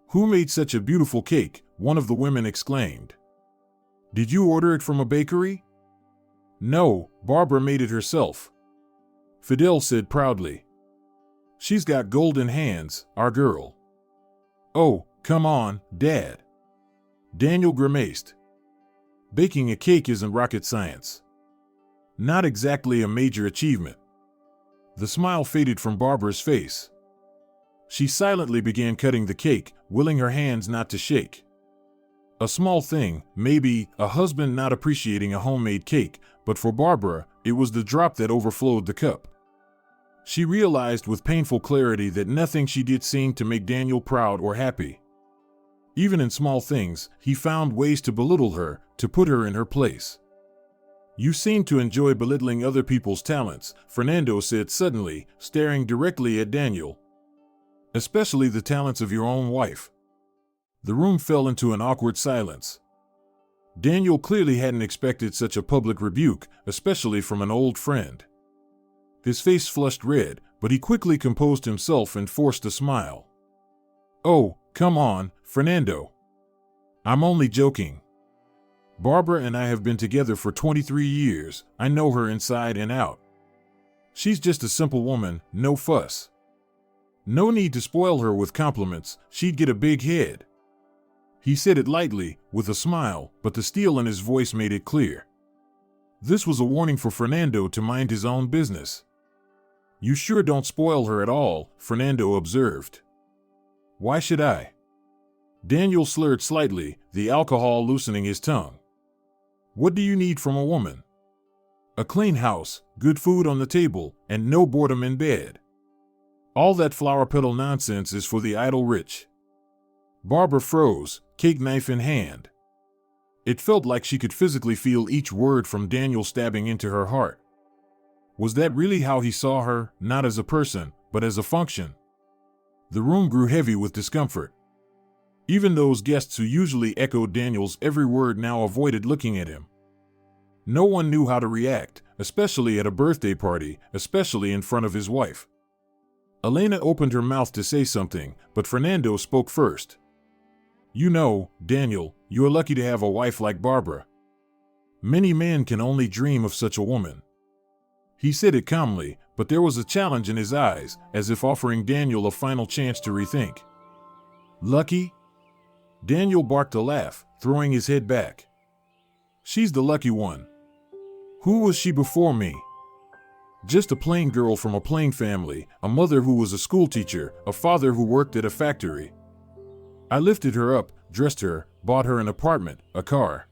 Who made such a beautiful cake? One of the women exclaimed. Did you order it from a bakery? No, Barbara made it herself. Fidel said proudly. She's got golden hands, our girl. Oh, come on, Dad. Daniel grimaced. Baking a cake isn't rocket science. Not exactly a major achievement. The smile faded from Barbara's face. She silently began cutting the cake, willing her hands not to shake. A small thing, maybe a husband not appreciating a homemade cake, but for Barbara, it was the drop that overflowed the cup. She realized with painful clarity that nothing she did seemed to make Daniel proud or happy. Even in small things, he found ways to belittle her, to put her in her place. You seem to enjoy belittling other people's talents, Fernando said suddenly, staring directly at Daniel. Especially the talents of your own wife. The room fell into an awkward silence. Daniel clearly hadn't expected such a public rebuke, especially from an old friend. His face flushed red, but he quickly composed himself and forced a smile. Oh, come on, Fernando. I'm only joking. Barbara and I have been together for 23 years. I know her inside and out. She's just a simple woman, no fuss. No need to spoil her with compliments, she'd get a big head. He said it lightly, with a smile, but the steel in his voice made it clear. This was a warning for Fernando to mind his own business. You sure don't spoil her at all, Fernando observed. Why should I? Daniel slurred slightly, the alcohol loosening his tongue. What do you need from a woman? A clean house, good food on the table, and no boredom in bed. All that flower petal nonsense is for the idle rich. Barbara froze, cake knife in hand. It felt like she could physically feel each word from Daniel stabbing into her heart. Was that really how he saw her, not as a person, but as a function? The room grew heavy with discomfort. Even those guests who usually echoed Daniel's every word now avoided looking at him. No one knew how to react, especially at a birthday party, especially in front of his wife. Elena opened her mouth to say something, but Fernando spoke first. You know, Daniel, You're lucky to have a wife like Barbara. Many men can only dream of such a woman." He said it calmly, but there was a challenge in his eyes, as if offering Daniel a final chance to rethink. "Lucky?" Daniel barked a laugh, throwing his head back. "She's the lucky one. Who was she before me? Just a plain girl from a plain family, a mother who was a schoolteacher, a father who worked at a factory. I lifted her up, dressed her, bought her an apartment, a car.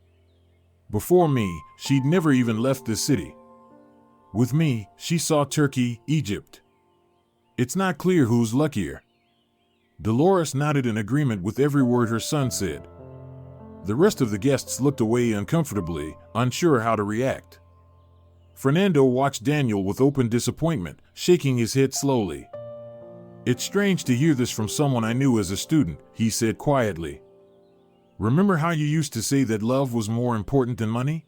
Before me, she'd never even left this city. With me, she saw Turkey, Egypt. It's not clear who's luckier." Dolores nodded in agreement with every word her son said. The rest of the guests looked away uncomfortably, unsure how to react. Fernando watched Daniel with open disappointment, shaking his head slowly. "It's strange to hear this from someone I knew as a student," he said quietly. "Remember how you used to say that love was more important than money?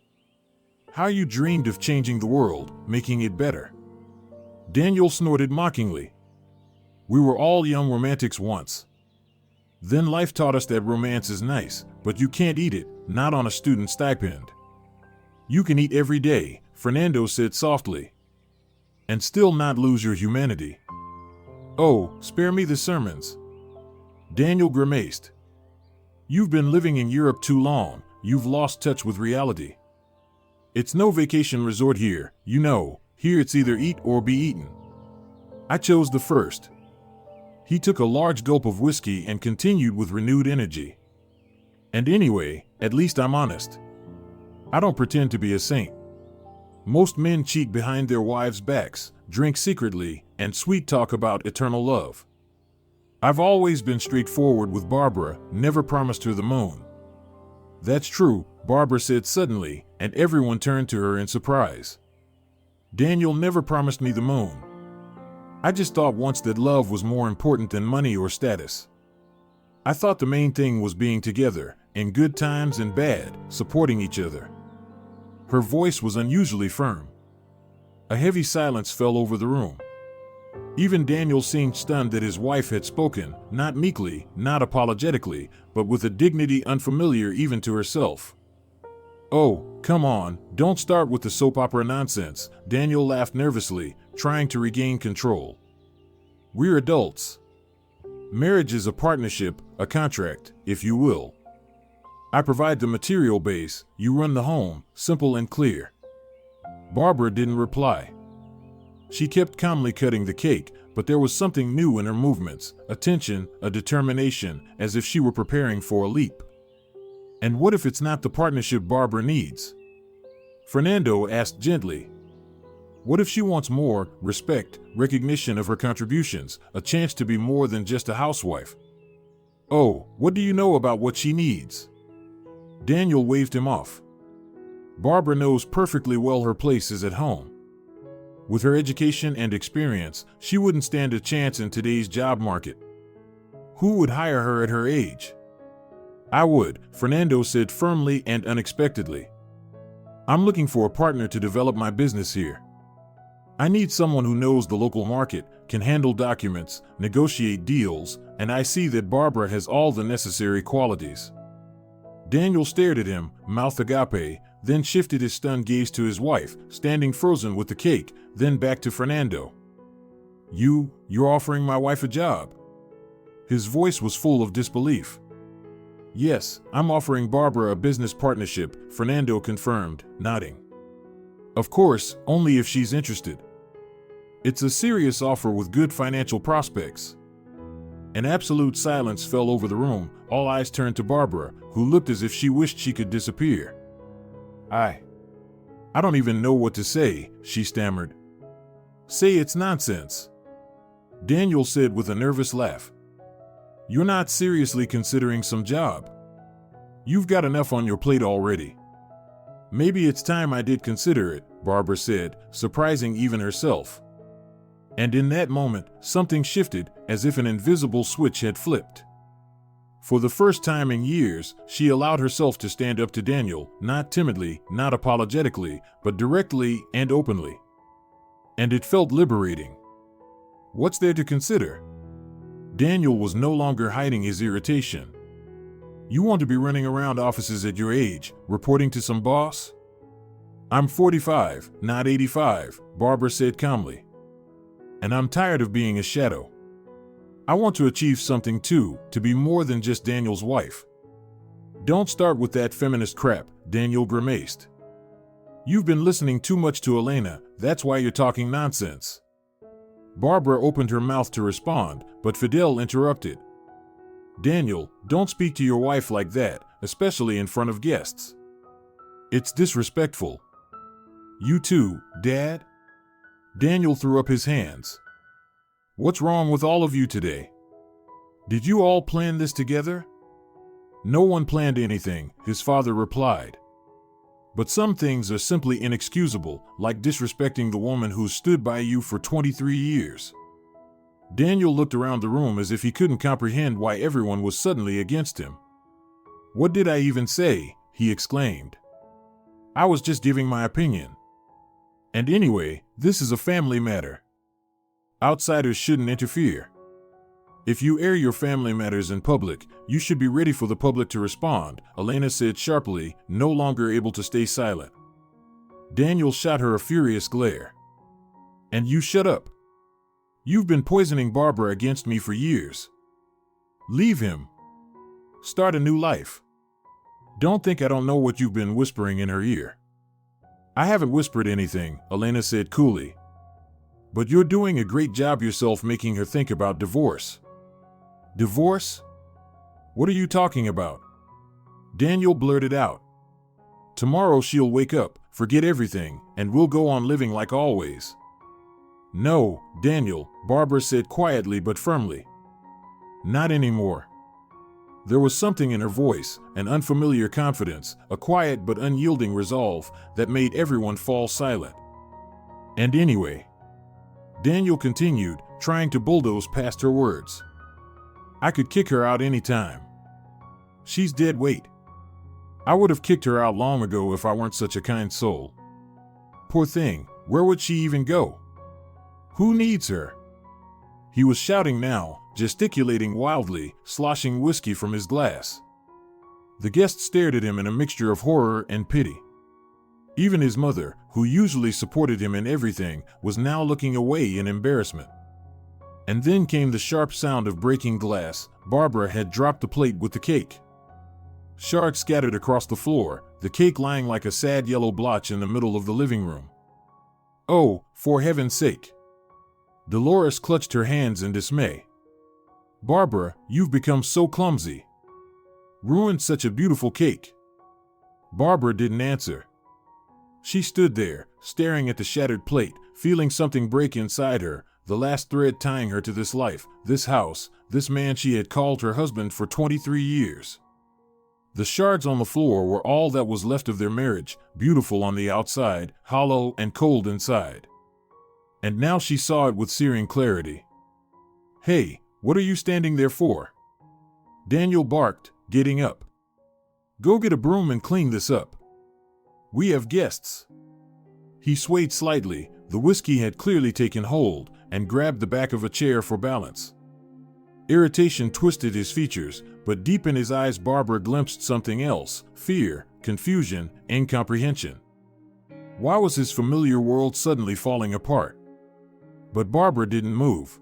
How you dreamed of changing the world, making it better?" Daniel snorted mockingly. "We were all young romantics once. Then life taught us that romance is nice, but you can't eat it, not on a student stipend." "You can eat every day," Fernando said softly, "and still not lose your humanity." "Oh, spare me the sermons." Daniel grimaced. "You've been living in Europe too long, you've lost touch with reality. It's no vacation resort here, you know, here it's either eat or be eaten. I chose the first." He took a large gulp of whiskey and continued with renewed energy. "And anyway, at least I'm honest. I don't pretend to be a saint. Most men cheat behind their wives' backs, drink secretly, and sweet talk about eternal love. I've always been straightforward with Barbara, never promised her the moon." "That's true," Barbara said suddenly, and everyone turned to her in surprise. "Daniel never promised me the moon. I just thought once that love was more important than money or status. I thought the main thing was being together, in good times and bad, supporting each other." Her voice was unusually firm. A heavy silence fell over the room. Even Daniel seemed stunned that his wife had spoken, not meekly, not apologetically, but with a dignity unfamiliar even to herself. "Oh, come on, don't start with the soap opera nonsense," Daniel laughed nervously, trying to regain control. "We're adults. Marriage is a partnership, a contract, if you will. I provide the material base, you run the home, simple and clear." Barbara didn't reply. She kept calmly cutting the cake, but there was something new in her movements, a tension, a determination, as if she were preparing for a leap. "And what if it's not the partnership Barbara needs?" Fernando asked gently. "What if she wants more, respect, recognition of her contributions, a chance to be more than just a housewife?" "Oh, what do you know about what she needs?" Daniel waved him off. "Barbara knows perfectly well her place is at home. With her education and experience, she wouldn't stand a chance in today's job market. Who would hire her at her age?" "I would," Fernando said firmly and unexpectedly. "I'm looking for a partner to develop my business here. I need someone who knows the local market, can handle documents, negotiate deals, and I see that Barbara has all the necessary qualities." Daniel stared at him, mouth agape, then shifted his stunned gaze to his wife, standing frozen with the cake, then back to Fernando. You're offering my wife a job?" His voice was full of disbelief. "Yes, I'm offering Barbara a business partnership," Fernando confirmed, nodding. "Of course, only if she's interested. It's a serious offer with good financial prospects." An absolute silence fell over the room, all eyes turned to Barbara, who looked as if she wished she could disappear. I don't even know what to say," she stammered. "Say it's nonsense," Daniel said with a nervous laugh. "You're not seriously considering some job. You've got enough on your plate already." "Maybe it's time I did consider it," Barbara said, surprising even herself. And in that moment, something shifted, as if an invisible switch had flipped. For the first time in years, she allowed herself to stand up to Daniel, not timidly, not apologetically, but directly and openly. And it felt liberating. What's there to consider? Daniel was no longer hiding his irritation. You want to be running around offices at your age, reporting to some boss? I'm 45, not 85, Barbara said calmly. And I'm tired of being a shadow. I want to achieve something too, to be more than just Daniel's wife. Don't start with that feminist crap, Daniel grimaced. You've been listening too much to Elena, that's why you're talking nonsense. Barbara opened her mouth to respond, but Fidel interrupted. Daniel, don't speak to your wife like that, especially in front of guests. It's disrespectful. You too, Dad? Daniel threw up his hands. What's wrong with all of you today? Did you all plan this together? No one planned anything, his father replied. But some things are simply inexcusable, like disrespecting the woman who stood by you for 23 years. Daniel looked around the room as if he couldn't comprehend why everyone was suddenly against him. What did I even say? He exclaimed. I was just giving my opinion. And anyway, this is a family matter. Outsiders shouldn't interfere. If you air your family matters in public, you should be ready for the public to respond, Elena said sharply, no longer able to stay silent. Daniel shot her a furious glare. And you shut up. You've been poisoning Barbara against me for years. Leave him. Start a new life. Don't think I don't know what you've been whispering in her ear. I haven't whispered anything, Elena said coolly. But you're doing a great job yourself making her think about divorce. Divorce? What are you talking about? Daniel blurted out. Tomorrow she'll wake up, forget everything, and we'll go on living like always. No, Daniel, Barbara said quietly but firmly. Not anymore. There was something in her voice, an unfamiliar confidence, a quiet but unyielding resolve that made everyone fall silent. And anyway, Daniel continued, trying to bulldoze past her words. I could kick her out any time. She's dead weight. I would have kicked her out long ago if I weren't such a kind soul. Poor thing, where would she even go? Who needs her? He was shouting now, gesticulating wildly, sloshing whiskey from his glass. The guests stared at him in a mixture of horror and pity. Even his mother, who usually supported him in everything, was now looking away in embarrassment. And then came the sharp sound of breaking glass. Barbara had dropped the plate with the cake. Shards scattered across the floor, the cake lying like a sad yellow blotch in the middle of the living room. Oh, for heaven's sake! Dolores clutched her hands in dismay. Barbara, you've become so clumsy. Ruined such a beautiful cake. Barbara didn't answer. She stood there, staring at the shattered plate, feeling something break inside her, the last thread tying her to this life, this house, this man she had called her husband for 23 years. The shards on the floor were all that was left of their marriage, beautiful on the outside, hollow and cold inside. And now she saw it with searing clarity. Hey, what are you standing there for? Daniel barked, getting up. Go get a broom and clean this up. We have guests. He swayed slightly, the whiskey had clearly taken hold, and grabbed the back of a chair for balance. Irritation twisted his features, but deep in his eyes Barbara glimpsed something else, fear, confusion, incomprehension. Why was his familiar world suddenly falling apart? But Barbara didn't move.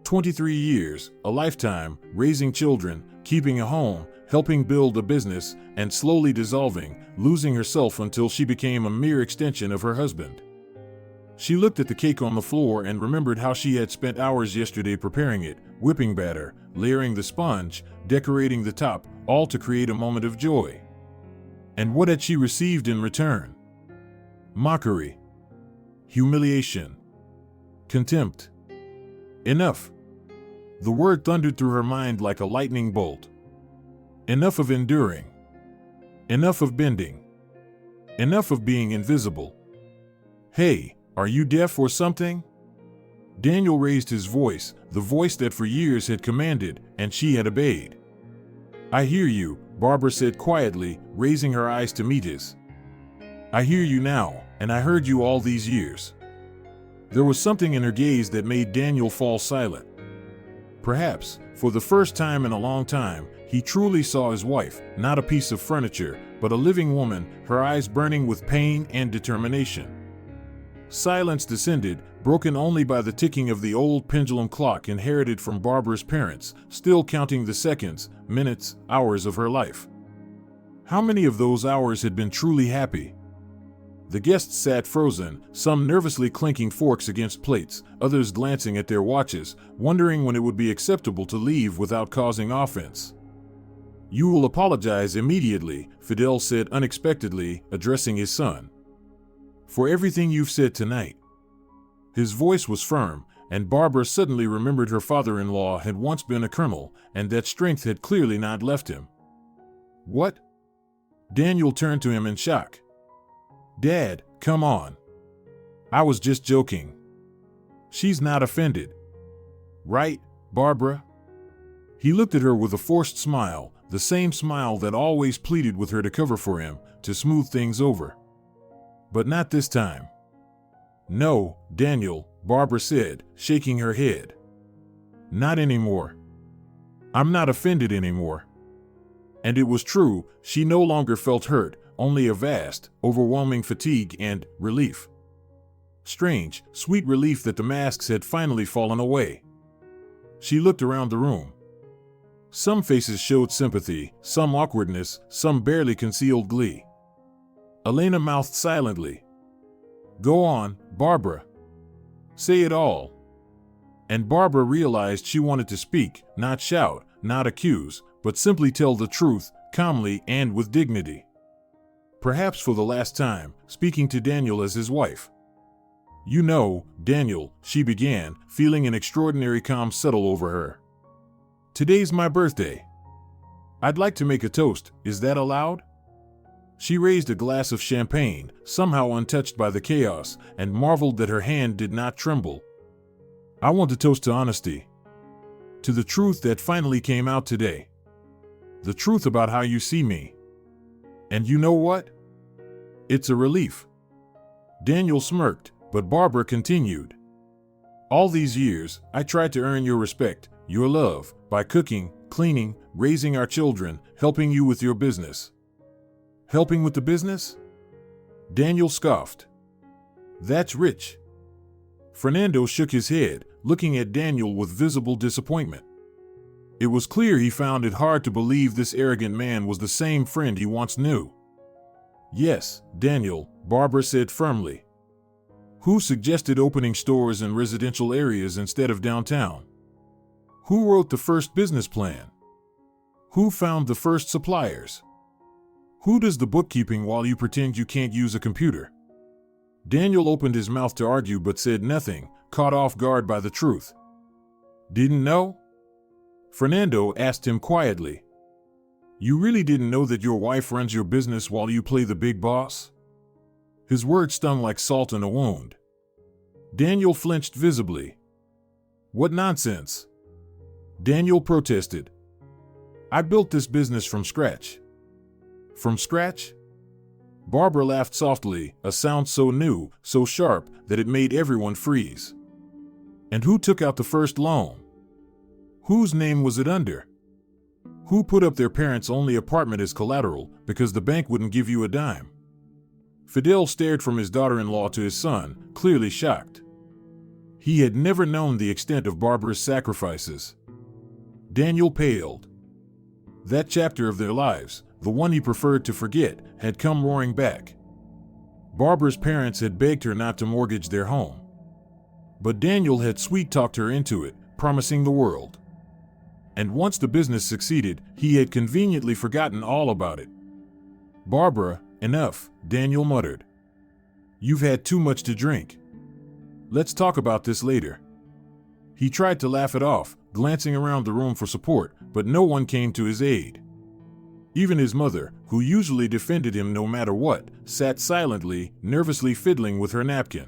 23 years, a lifetime, raising children, keeping a home, helping build a business, and slowly dissolving, losing herself until she became a mere extension of her husband. She looked at the cake on the floor and remembered how she had spent hours yesterday preparing it, whipping batter, layering the sponge, decorating the top, all to create a moment of joy. And what had she received in return? Mockery. Humiliation. Contempt. Enough. The word thundered through her mind like a lightning bolt. Enough of enduring. Enough of bending. Enough of being invisible. Hey, are you deaf or something? Daniel raised his voice, the voice that for years had commanded, and she had obeyed. I hear you, Barbara said quietly, raising her eyes to meet his. I hear you now, and I heard you all these years. There was something in her gaze that made Daniel fall silent. Perhaps, for the first time in a long time, he he truly saw his wife, not a piece of furniture, but a living woman, her eyes burning with pain and determination. Silence descended, broken only by the ticking of the old pendulum clock inherited from Barbara's parents, still counting the seconds, minutes, hours of her life. How many of those hours had been truly happy? The guests sat frozen, some nervously clinking forks against plates, others glancing at their watches, wondering when it would be acceptable to leave without causing offense. "You will apologize immediately," Fidel said unexpectedly, addressing his son, "for everything you've said tonight." His voice was firm, and Barbara suddenly remembered her father-in-law had once been a colonel, and that strength had clearly not left him. "What?" Daniel turned to him in shock. "Dad, come on. I was just joking. She's not offended. Right, Barbara?" He looked at her with a forced smile, the same smile that always pleaded with her to cover for him, to smooth things over. But not this time. "No, Daniel," Barbara said, shaking her head. "Not anymore. I'm not offended anymore." And it was true, she no longer felt hurt, only a vast, overwhelming fatigue and relief. Strange, sweet relief that the masks had finally fallen away. She looked around the room. Some faces showed sympathy, some awkwardness, some barely concealed glee. Elena mouthed silently, "Go on, Barbara. Say it all." And Barbara realized she wanted to speak, not shout, not accuse, but simply tell the truth, calmly and with dignity. Perhaps for the last time, speaking to Daniel as his wife. "You know, Daniel," she began, feeling an extraordinary calm settle over her. "Today's my birthday. I'd like to make a toast, is that allowed?" She raised a glass of champagne, somehow untouched by the chaos, and marveled that her hand did not tremble. "I want to toast to honesty. To the truth that finally came out today. The truth about how you see me. And you know what? It's a relief." Daniel smirked, but Barbara continued. "All these years, I tried to earn your respect, your love, by cooking, cleaning, raising our children, helping you with your business." "Helping with the business?" Daniel scoffed. "That's rich." Fernando shook his head, looking at Daniel with visible disappointment. It was clear he found it hard to believe this arrogant man was the same friend he once knew. "Yes, Daniel," Barbara said firmly. "Who suggested opening stores in residential areas instead of downtown? Who wrote the first business plan? Who found the first suppliers? Who does the bookkeeping while you pretend you can't use a computer?" Daniel opened his mouth to argue but said nothing, caught off guard by the truth. "Didn't know?" Fernando asked him quietly. "You really didn't know that your wife runs your business while you play the big boss?" His words stung like salt in a wound. Daniel flinched visibly. "What nonsense!" Daniel protested. "I built this business from scratch." "From scratch?" Barbara laughed softly, a sound so new, so sharp, that it made everyone freeze. "And who took out the first loan? Whose name was it under? Who put up their parents' only apartment as collateral because the bank wouldn't give you a dime?" Fidel stared from his daughter-in-law to his son, clearly shocked. He had never known the extent of Barbara's sacrifices. Daniel paled. That chapter of their lives, the one he preferred to forget, had come roaring back. Barbara's parents had begged her not to mortgage their home. But Daniel had sweet-talked her into it, promising the world. And once the business succeeded, he had conveniently forgotten all about it. "Barbara, enough," Daniel muttered. "You've had too much to drink. Let's talk about this later." He tried to laugh it off, glancing around the room for support, but no one came to his aid. Even his mother, who usually defended him no matter what, sat silently, nervously fiddling with her napkin.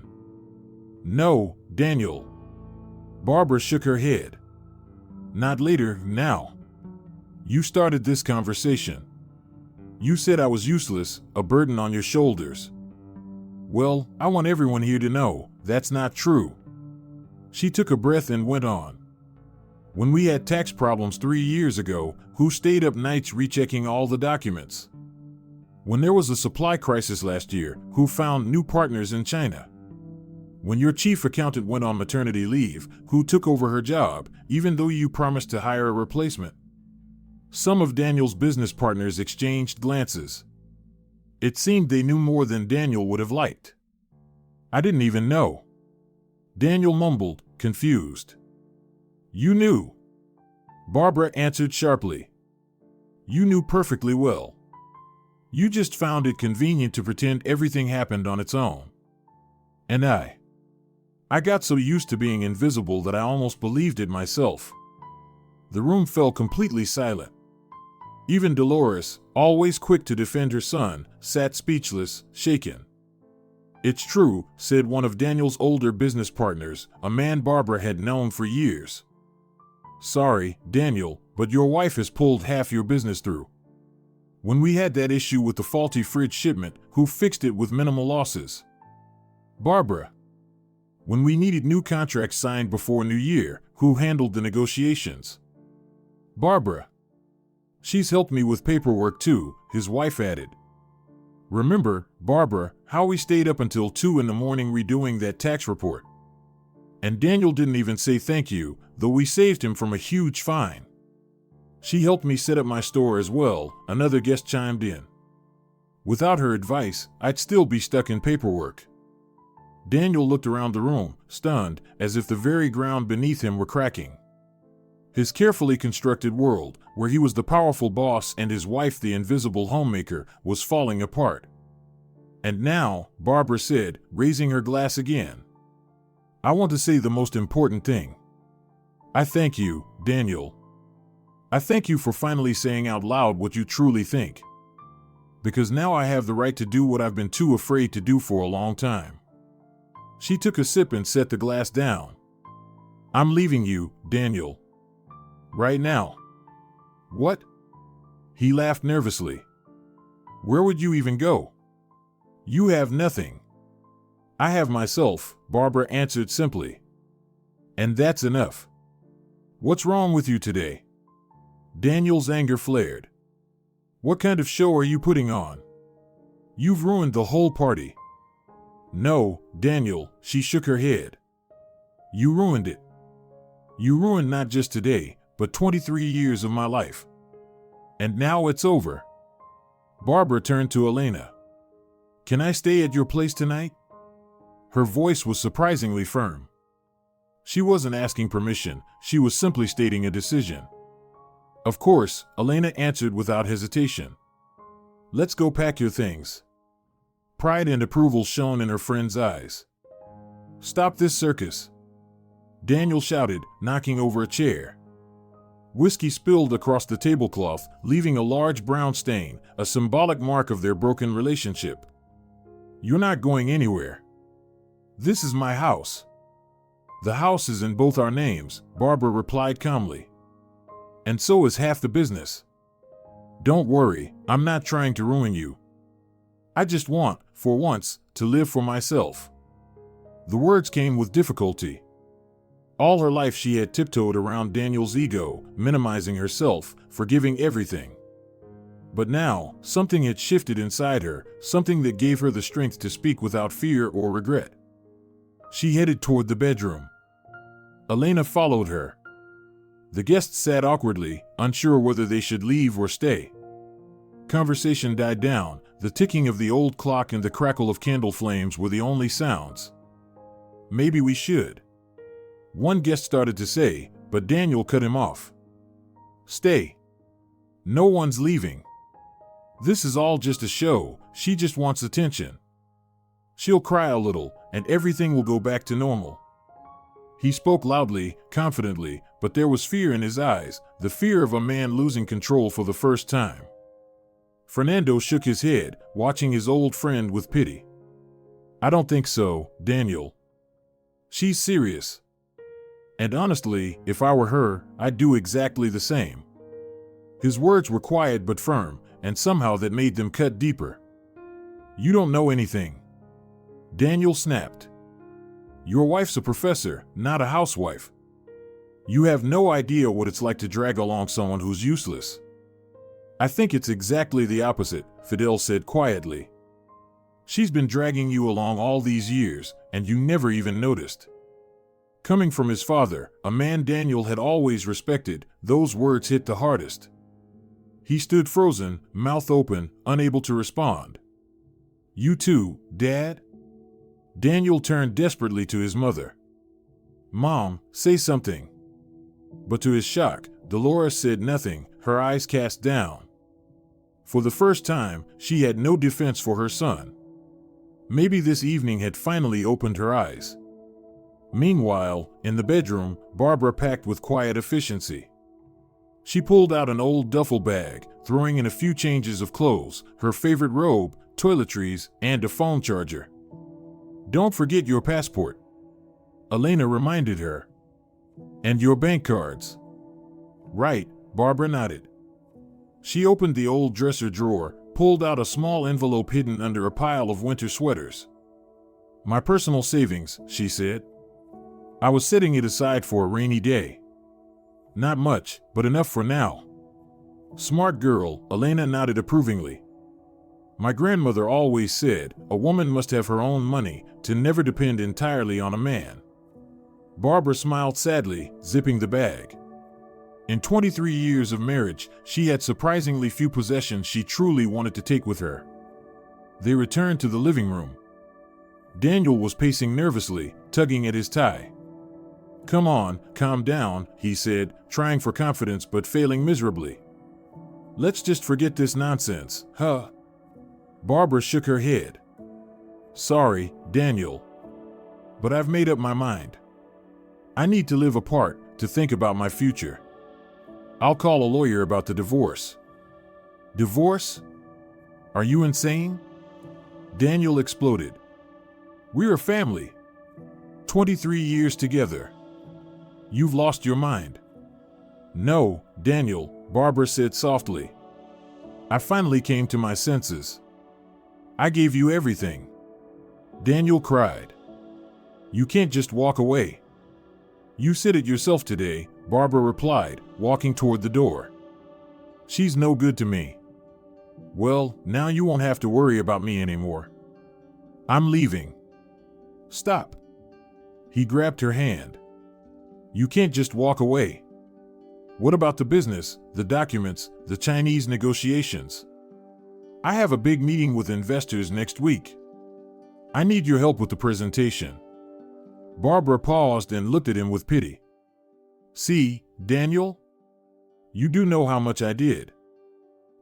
"No, Daniel." Barbara shook her head. "Not later, now. You started this conversation. You said I was useless, a burden on your shoulders. Well, I want everyone here to know that's not true." She took a breath and went on. When we had tax problems 3 years ago, who stayed up nights rechecking all the documents? When there was a supply crisis last year, who found new partners in China? When your chief accountant went on maternity leave, who took over her job, even though you promised to hire a replacement? Some of Daniel's business partners exchanged glances. It seemed they knew more than Daniel would have liked. I didn't even know. Daniel mumbled, confused. You knew. Barbara answered sharply. You knew perfectly well. You just found it convenient to pretend everything happened on its own. And I got so used to being invisible that I almost believed it myself. The room fell completely silent. Even Dolores, always quick to defend her son, sat speechless, shaken. It's true, said one of Daniel's older business partners, a man Barbara had known for years. Sorry, Daniel, but your wife has pulled half your business through. When we had that issue with the faulty fridge shipment, who fixed it with minimal losses? Barbara. When we needed new contracts signed before New Year, who handled the negotiations? Barbara. She's helped me with paperwork too, his wife added. Remember, Barbara, how we stayed up until 2 a.m. redoing that tax report? And Daniel didn't even say thank you, though we saved him from a huge fine. She helped me set up my store as well, another guest chimed in. Without her advice, I'd still be stuck in paperwork. Daniel looked around the room, stunned, as if the very ground beneath him were cracking. His carefully constructed world, where he was the powerful boss and his wife the invisible homemaker, was falling apart. And now, Barbara said, raising her glass again, I want to say the most important thing. I thank you, Daniel. I thank you for finally saying out loud what you truly think. Because now I have the right to do what I've been too afraid to do for a long time. She took a sip and set the glass down. I'm leaving you, Daniel. Right now. What? He laughed nervously. Where would you even go? You have nothing. I have myself, Barbara answered simply. And that's enough. What's wrong with you today? Daniel's anger flared. What kind of show are you putting on? You've ruined the whole party. No, Daniel, she shook her head. You ruined it. You ruined not just today, but 23 years of my life. And now it's over. Barbara turned to Elena. Can I stay at your place tonight? Her voice was surprisingly firm. She wasn't asking permission, she was simply stating a decision. Of course, Elena answered without hesitation. Let's go pack your things. Pride and approval shone in her friend's eyes. Stop this circus. Daniel shouted, knocking over a chair. Whiskey spilled across the tablecloth, leaving a large brown stain, a symbolic mark of their broken relationship. You're not going anywhere. This is my house. The house is in both our names, Barbara replied calmly. And so is half the business. Don't worry, I'm not trying to ruin you. I just want, for once, to live for myself. The words came with difficulty. All her life she had tiptoed around Daniel's ego, minimizing herself, forgiving everything. But now, something had shifted inside her, something that gave her the strength to speak without fear or regret. She headed toward the bedroom. Elena followed her. The guests sat awkwardly, unsure whether they should leave or stay. Conversation died down, the ticking of the old clock and the crackle of candle flames were the only sounds. Maybe we should. One guest started to say, but Daniel cut him off. Stay. No one's leaving. This is all just a show, she just wants attention. She'll cry a little, and everything will go back to normal. He spoke loudly, confidently, but there was fear in his eyes, the fear of a man losing control for the first time. Fernando shook his head, watching his old friend with pity. I don't think so, Daniel. She's serious. And honestly, if I were her, I'd do exactly the same. His words were quiet but firm, and somehow that made them cut deeper. You don't know anything. Daniel snapped. Your wife's a professor, not a housewife. You have no idea what it's like to drag along someone who's useless. I think it's exactly the opposite, Fidel said quietly. She's been dragging you along all these years, and you never even noticed. Coming from his father, a man Daniel had always respected, those words hit the hardest. He stood frozen, mouth open, unable to respond. You too, Dad? Daniel turned desperately to his mother. Mom, say something. But to his shock, Dolores said nothing, her eyes cast down. For the first time, she had no defense for her son. Maybe this evening had finally opened her eyes. Meanwhile, in the bedroom, Barbara packed with quiet efficiency. She pulled out an old duffel bag, throwing in a few changes of clothes, her favorite robe, toiletries, and a phone charger. Don't forget your passport, Elena reminded her. And your bank cards. Right, Barbara nodded. She opened the old dresser drawer, pulled out a small envelope hidden under a pile of winter sweaters. My personal savings, she said. I was setting it aside for a rainy day. Not much, but enough for now. Smart girl, Elena nodded approvingly. My grandmother always said, a woman must have her own money, to never depend entirely on a man. Barbara smiled sadly, zipping the bag. In 23 years of marriage, she had surprisingly few possessions she truly wanted to take with her. They returned to the living room. Daniel was pacing nervously, tugging at his tie. Come on, calm down, he said, trying for confidence but failing miserably. Let's just forget this nonsense, huh? Barbara shook her head. Sorry, Daniel. But I've made up my mind. I need to live apart, to think about my future. I'll call a lawyer about the divorce. Divorce? Are you insane? Daniel exploded. We're a family. 23 years together. You've lost your mind. No, Daniel, Barbara said softly. I finally came to my senses. I gave you everything. Daniel cried. You can't just walk away. You said it yourself today, Barbara replied, walking toward the door. She's no good to me. Well, now you won't have to worry about me anymore. I'm leaving. Stop. He grabbed her hand. You can't just walk away. What about the business, the documents, the Chinese negotiations? I have a big meeting with investors next week. I need your help with the presentation. Barbara paused and looked at him with pity. See, Daniel? You do know how much I did.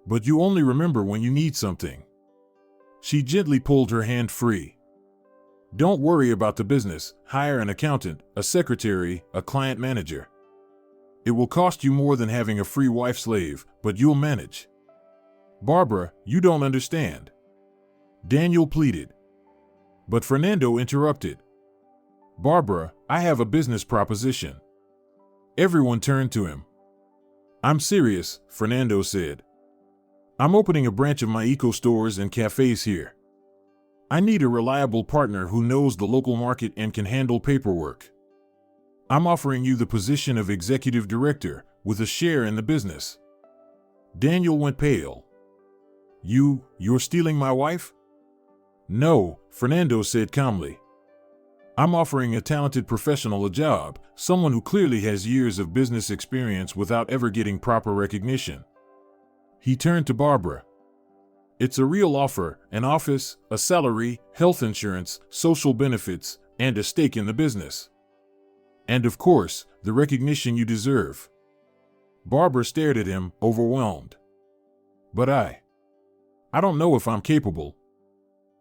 But you only remember when you need something. She gently pulled her hand free. Don't worry about the business. Hire an accountant, a secretary, a client manager. It will cost you more than having a free wife slave, but you'll manage. Barbara, you don't understand. Daniel pleaded. But Fernando interrupted. Barbara, I have a business proposition. Everyone turned to him. I'm serious, Fernando said. I'm opening a branch of my eco stores and cafes here. I need a reliable partner who knows the local market and can handle paperwork. I'm offering you the position of executive director, with a share in the business. Daniel went pale. You're stealing my wife? No, Fernando said calmly. I'm offering a talented professional a job, someone who clearly has years of business experience without ever getting proper recognition. He turned to Barbara. It's a real offer, an office, a salary, health insurance, social benefits, and a stake in the business. And of course, the recognition you deserve. Barbara stared at him, overwhelmed. But I don't know if I'm capable.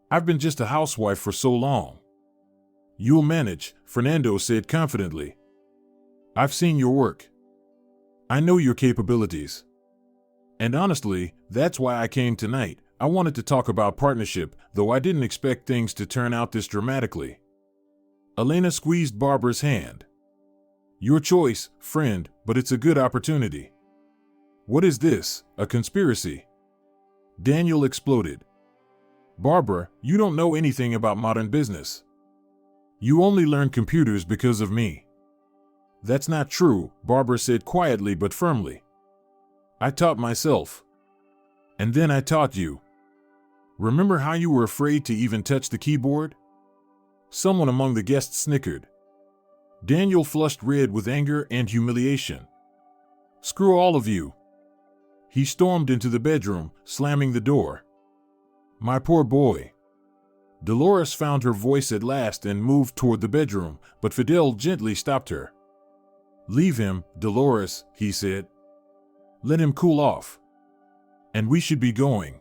I've been just a housewife for so long. You'll manage, Fernando said confidently. I've seen your work. I know your capabilities. And honestly, that's why I came tonight. I wanted to talk about partnership, though I didn't expect things to turn out this dramatically. Elena squeezed Barbara's hand. Your choice, friend, but it's a good opportunity. What is this, a conspiracy? Daniel exploded. Barbara, you don't know anything about modern business. You only learned computers because of me. That's not true, Barbara said quietly but firmly. I taught myself. And then I taught you. Remember how you were afraid to even touch the keyboard? Someone among the guests snickered. Daniel flushed red with anger and humiliation. Screw all of you. He stormed into the bedroom, slamming the door. My poor boy. Dolores found her voice at last and moved toward the bedroom, but Fidel gently stopped her. Leave him, Dolores, he said. Let him cool off. And we should be going.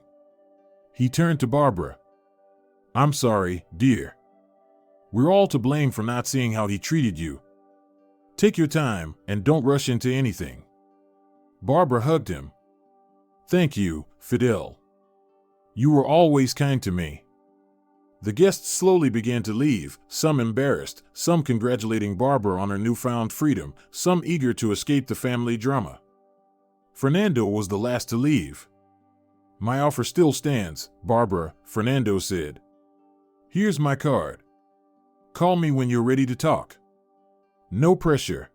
He turned to Barbara. I'm sorry, dear. We're all to blame for not seeing how he treated you. Take your time and don't rush into anything. Barbara hugged him. Thank you, Fidel. You were always kind to me. The guests slowly began to leave, some embarrassed, some congratulating Barbara on her newfound freedom, some eager to escape the family drama. Fernando was the last to leave. My offer still stands, Barbara, Fernando said. Here's my card. Call me when you're ready to talk. No pressure.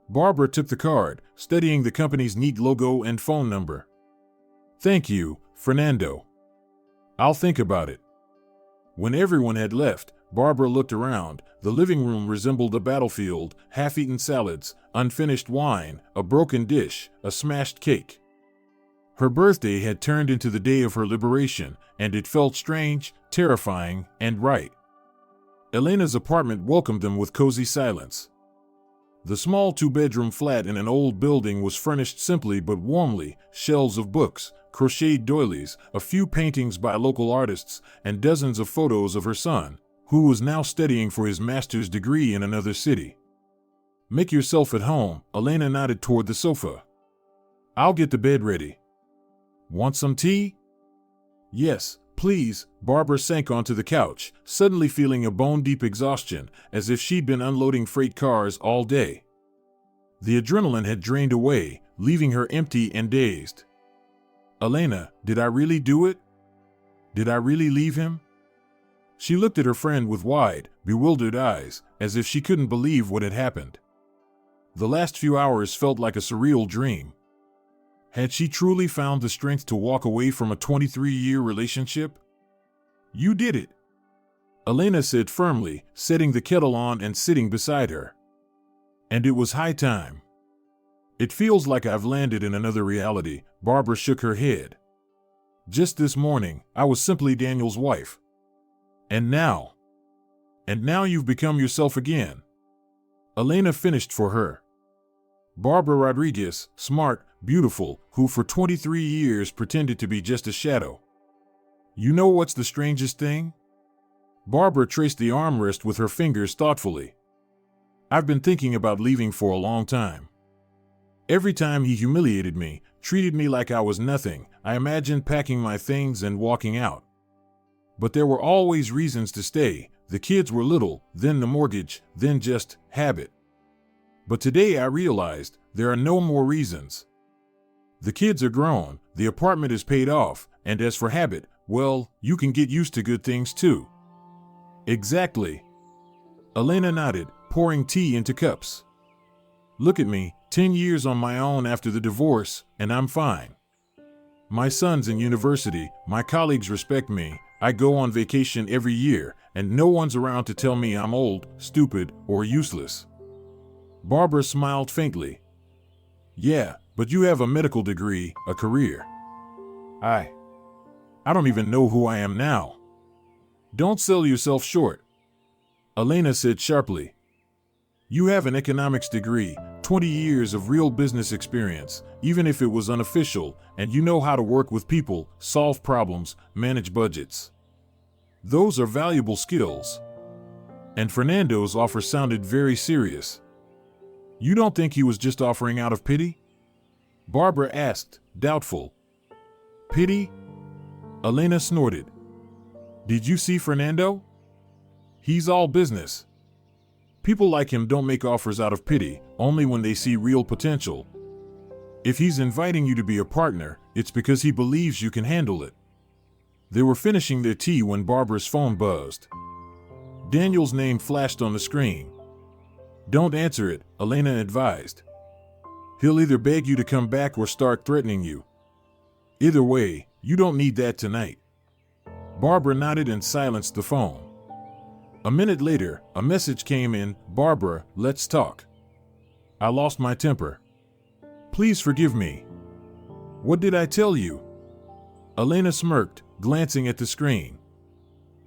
Barbara took the card, studying the company's neat logo and phone number. Thank you, Fernando. I'll think about it. When everyone had left, Barbara looked around. The living room resembled a battlefield, half-eaten salads, unfinished wine, a broken dish, a smashed cake. Her birthday had turned into the day of her liberation, and it felt strange, terrifying, and right. Elena's apartment welcomed them with cozy silence. The small two-bedroom flat in an old building was furnished simply but warmly, shelves of books, crocheted doilies, a few paintings by local artists, and dozens of photos of her son, who was now studying for his master's degree in another city. Make yourself at home, Elena nodded toward the sofa. I'll get the bed ready. Want some tea? Yes, please, Barbara sank onto the couch, suddenly feeling a bone-deep exhaustion, as if she'd been unloading freight cars all day. The adrenaline had drained away, leaving her empty and dazed. Elena, did I really do it? Did I really leave him? She looked at her friend with wide, bewildered eyes, as if she couldn't believe what had happened. The last few hours felt like a surreal dream. Had she truly found the strength to walk away from a 23-year relationship? You did it, Elena said firmly, setting the kettle on and sitting beside her. And it was high time. It feels like I've landed in another reality, Barbara shook her head. Just this morning, I was simply Daniel's wife. And now you've become yourself again. Elena finished for her. Barbara Rodriguez, smart, beautiful, who for 23 years pretended to be just a shadow. You know what's the strangest thing? Barbara traced the armrest with her fingers thoughtfully. I've been thinking about leaving for a long time. Every time he humiliated me, treated me like I was nothing, I imagined packing my things and walking out. But there were always reasons to stay. The kids were little, then the mortgage, then just habit. But today I realized there are no more reasons. The kids are grown, the apartment is paid off, and as for habit, well, you can get used to good things too. Exactly. Elena nodded, pouring tea into cups. Look at me, 10 years on my own after the divorce, and I'm fine. My son's in university, my colleagues respect me, I go on vacation every year, and no one's around to tell me I'm old, stupid, or useless. Barbara smiled faintly. Yeah, but you have a medical degree, a career. I don't even know who I am now. Don't sell yourself short, Elena said sharply. You have an economics degree, 20 years of real business experience, even if it was unofficial, and you know how to work with people, solve problems, manage budgets. Those are valuable skills. And Fernando's offer sounded very serious. You don't think he was just offering out of pity? Barbara asked, doubtful. Pity? Elena snorted. Did you see Fernando? He's all business. People like him don't make offers out of pity, only when they see real potential. If he's inviting you to be a partner, it's because he believes you can handle it. They were finishing their tea when Barbara's phone buzzed. Daniel's name flashed on the screen. Don't answer it, Elena advised. He'll either beg you to come back or start threatening you. Either way, you don't need that tonight. Barbara nodded and silenced the phone. A minute later, a message came in. Barbara, let's talk. I lost my temper. Please forgive me. What did I tell you? Elena smirked, glancing at the screen.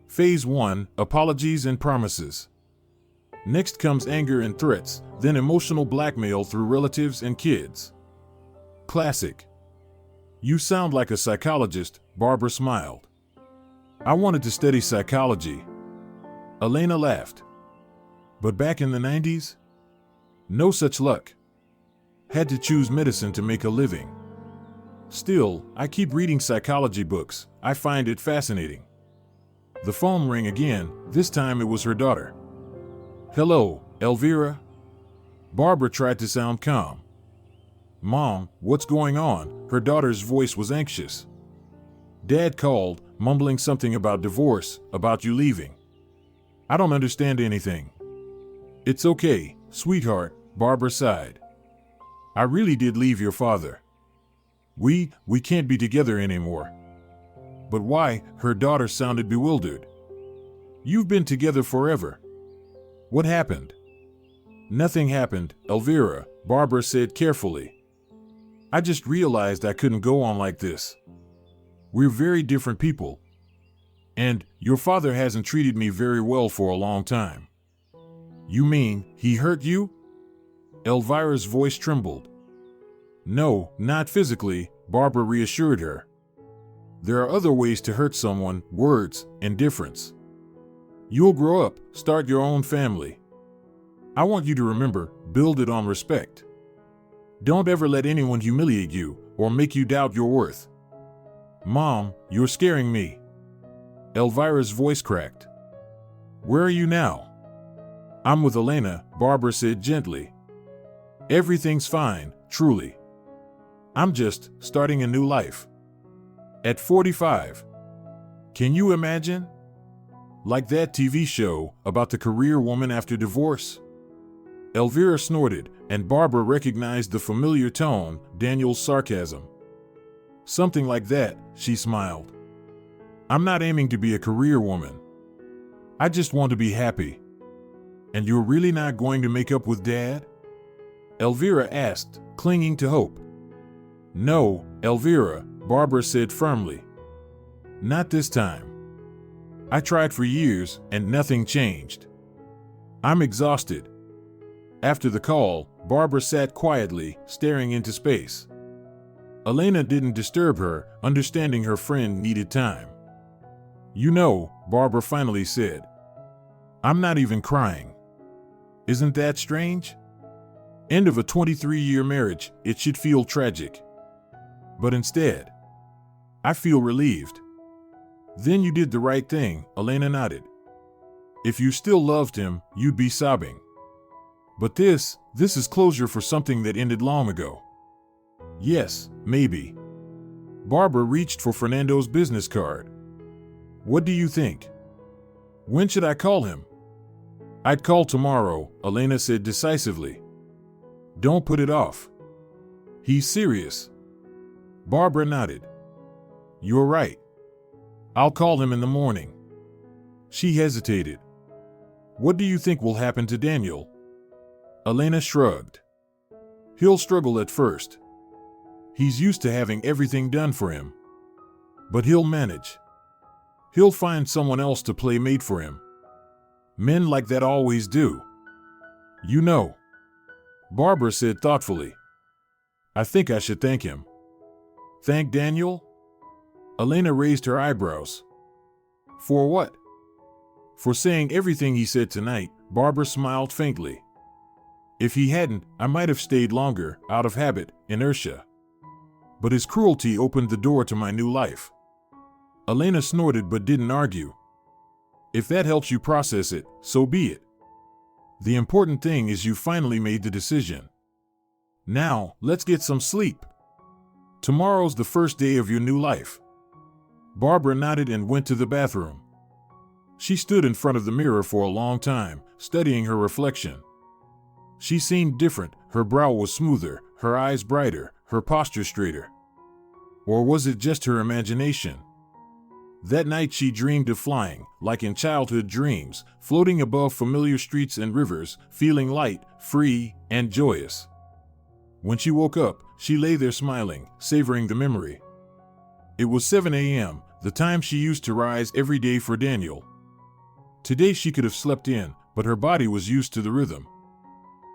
Phase 1, apologies and promises. Next comes anger and threats, then emotional blackmail through relatives and kids. Classic. You sound like a psychologist, Barbara smiled. I wanted to study psychology. Elena laughed. But back in the 90s? No such luck. Had to choose medicine to make a living. Still, I keep reading psychology books. I find it fascinating. The phone rang again. This time it was her daughter. Hello, Elvira? Barbara tried to sound calm. Mom, what's going on? Her daughter's voice was anxious. Dad called, mumbling something about divorce, about you leaving. I don't understand anything. It's okay, sweetheart, Barbara sighed. I really did leave your father. We can't be together anymore. But why? Her daughter sounded bewildered. You've been together forever. What happened? Nothing happened, Elvira, Barbara said carefully. I just realized I couldn't go on like this. We're very different people. And your father hasn't treated me very well for a long time. You mean he hurt you? Elvira's voice trembled. No, not physically, Barbara reassured her. There are other ways to hurt someone, words, indifference. You'll grow up, start your own family. I want you to remember, build it on respect. Don't ever let anyone humiliate you or make you doubt your worth. Mom, you're scaring me. Elvira's voice cracked. Where are you now? I'm with Elena, Barbara said gently. Everything's fine, truly. I'm just starting a new life. At 45. Can you imagine? Like that TV show about the career woman after divorce? Elvira snorted, and Barbara recognized the familiar tone, Daniel's sarcasm. Something like that, she smiled. I'm not aiming to be a career woman. I just want to be happy. And you're really not going to make up with Dad? Elvira asked, clinging to hope. No, Elvira, Barbara said firmly. Not this time. I tried for years, and nothing changed. I'm exhausted. After the call, Barbara sat quietly, staring into space. Elena didn't disturb her, understanding her friend needed time. You know, Barbara finally said. I'm not even crying. Isn't that strange? End of a 23-year marriage, it should feel tragic. But instead, I feel relieved. Then you did the right thing, Elena nodded. If you still loved him, you'd be sobbing. But this is closure for something that ended long ago. Yes, maybe. Barbara reached for Fernando's business card. What do you think? When should I call him? I'd call tomorrow, Elena said decisively. Don't put it off. He's serious. Barbara nodded. You're right. I'll call him in the morning. She hesitated. What do you think will happen to Daniel? Elena shrugged. He'll struggle at first. He's used to having everything done for him. But he'll manage. He'll find someone else to play mate for him. Men like that always do. You know. Barbara said thoughtfully. I think I should thank him. Thank Daniel? Elena raised her eyebrows. For what? For saying everything he said tonight, Barbara smiled faintly. If he hadn't, I might have stayed longer, out of habit, inertia. But his cruelty opened the door to my new life. Elena snorted but didn't argue. If that helps you process it, so be it. The important thing is you finally made the decision. Now, let's get some sleep. Tomorrow's the first day of your new life. Barbara nodded and went to the bathroom. She stood in front of the mirror for a long time, studying her reflection. She seemed different. Her brow was smoother, her eyes brighter, her posture straighter. Or was it just her imagination? That night she dreamed of flying, like in childhood dreams, floating above familiar streets and rivers, feeling light, free, and joyous. When she woke up, she lay there smiling, savoring the memory. It was 7 a.m., the time she used to rise every day for Daniel. Today she could have slept in, but her body was used to the rhythm.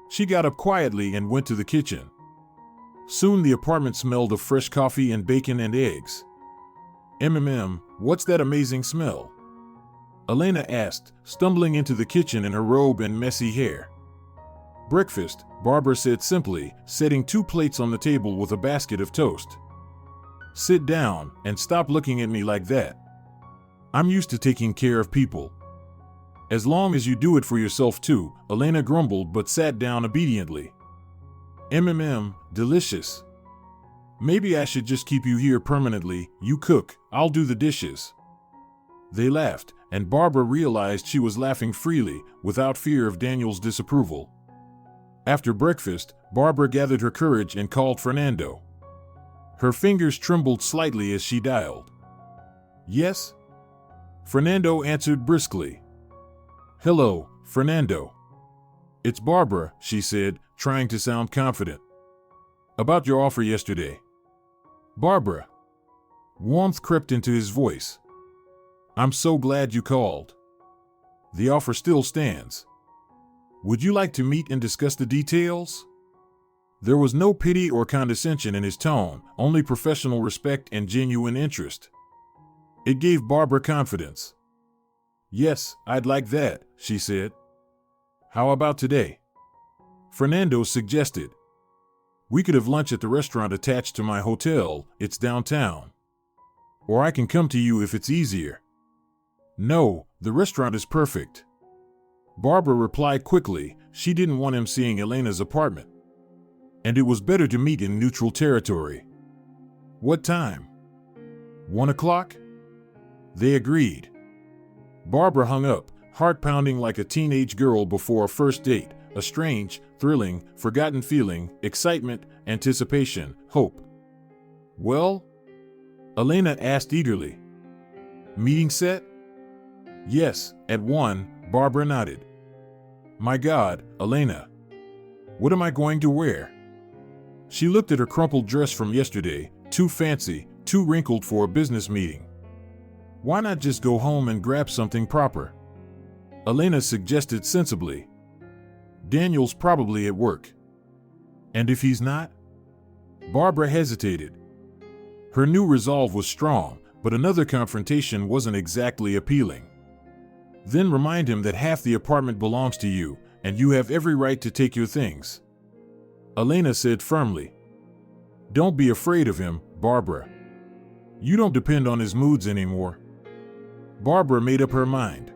She got up quietly and went to the kitchen. Soon the apartment smelled of fresh coffee and bacon and eggs. What's that amazing smell?" Elena asked, stumbling into the kitchen in her robe and messy hair. "Breakfast," Barbara said simply, setting 2 plates on the table with a basket of toast. "Sit down and stop looking at me like that. I'm used to taking care of people." "As long as you do it for yourself too," Elena grumbled but sat down obediently. Delicious. Maybe I should just keep you here permanently. You cook, I'll do the dishes." They laughed, and Barbara realized she was laughing freely, without fear of Daniel's disapproval. After breakfast, Barbara gathered her courage and called Fernando. Her fingers trembled slightly as she dialed. "Yes?" Fernando answered briskly. "Hello, Fernando." "It's Barbara," she said, trying to sound confident. "About your offer yesterday." "Barbara." Warmth crept into his voice. "I'm so glad you called. The offer still stands. Would you like to meet and discuss the details?" There was no pity or condescension in his tone, only professional respect and genuine interest. It gave Barbara confidence. "Yes, I'd like that," she said. "How about today?" Fernando suggested. "We could have lunch at the restaurant attached to my hotel, it's downtown. Or I can come to you if it's easier." "No, the restaurant is perfect." Barbara replied quickly. She didn't want him seeing Elena's apartment. And it was better to meet in neutral territory. "What time?" 1 o'clock? They agreed. Barbara hung up, heart pounding like a teenage girl before a first date, a strange, thrilling, forgotten feeling, excitement, anticipation, hope. "Well?" Elena asked eagerly. "Meeting set?" "Yes, at 1, Barbara nodded. "My God, Elena. What am I going to wear?" She looked at her crumpled dress from yesterday, too fancy, too wrinkled for a business meeting. "Why not just go home and grab something proper?" Elena suggested sensibly. "Daniel's probably at work." "And if he's not?" Barbara hesitated. Her new resolve was strong, but another confrontation wasn't exactly appealing. "Then remind him that half the apartment belongs to you, and you have every right to take your things," Elena said firmly. "Don't be afraid of him, Barbara. You don't depend on his moods anymore." Barbara made up her mind.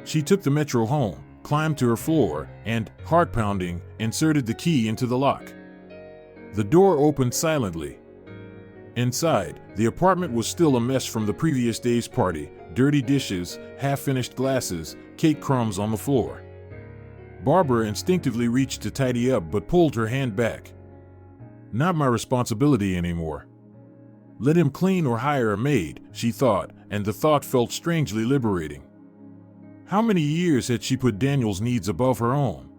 She took the metro home, climbed to her floor, and, heart pounding, inserted the key into the lock. The door opened silently. Inside, the apartment was still a mess from the previous day's party: dirty dishes, half-finished glasses, cake crumbs on the floor. Barbara instinctively reached to tidy up but pulled her hand back. "Not my responsibility anymore. Let him clean or hire a maid," she thought, and the thought felt strangely liberating. How many years had she put Daniel's needs above her own?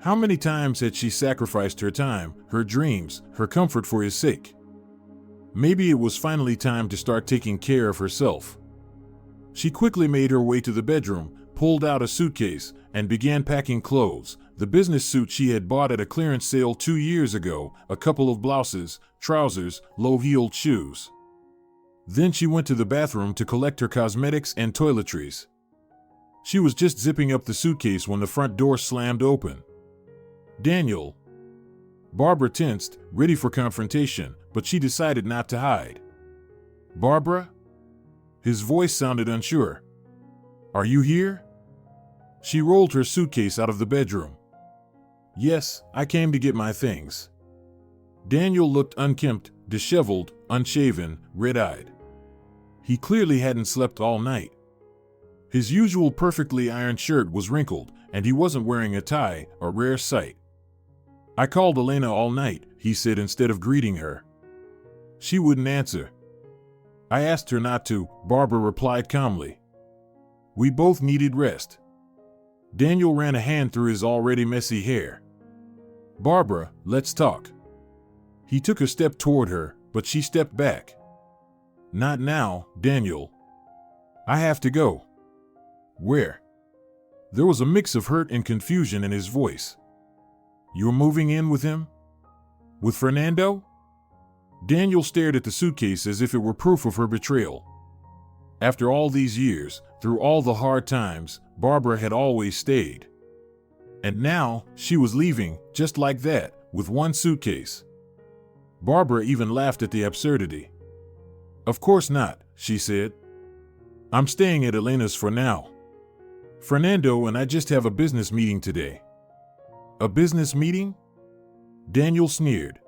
How many times had she sacrificed her time, her dreams, her comfort for his sake? Maybe it was finally time to start taking care of herself. She quickly made her way to the bedroom, pulled out a suitcase, and began packing clothes: the business suit she had bought at a clearance sale 2 years ago, a couple of blouses, trousers, low-heeled shoes. Then she went to the bathroom to collect her cosmetics and toiletries. She was just zipping up the suitcase when the front door slammed open. "Daniel." Barbara tensed, ready for confrontation, but she decided not to hide. "Barbara?" His voice sounded unsure. "Are you here?" She rolled her suitcase out of the bedroom. "Yes, I came to get my things." Daniel looked unkempt, disheveled, unshaven, red-eyed. He clearly hadn't slept all night. His usual perfectly ironed shirt was wrinkled, and he wasn't wearing a tie, a rare sight. "I called Elena all night," he said instead of greeting her. She wouldn't answer. "I asked her not to," Barbara replied calmly. "We both needed rest." Daniel ran a hand through his already messy hair. "Barbara, let's talk." He took a step toward her, but she stepped back. "Not now, Daniel. I have to go." "Where?" There was a mix of hurt and confusion in his voice. "You're moving in with him? With Fernando?" Daniel stared at the suitcase as if it were proof of her betrayal. After all these years, through all the hard times, Barbara had always stayed. And now, she was leaving, just like that, with one suitcase. Barbara even laughed at the absurdity. "Of course not," she said. "I'm staying at Elena's for now. Fernando and I just have a business meeting today." "A business meeting?" Daniel sneered.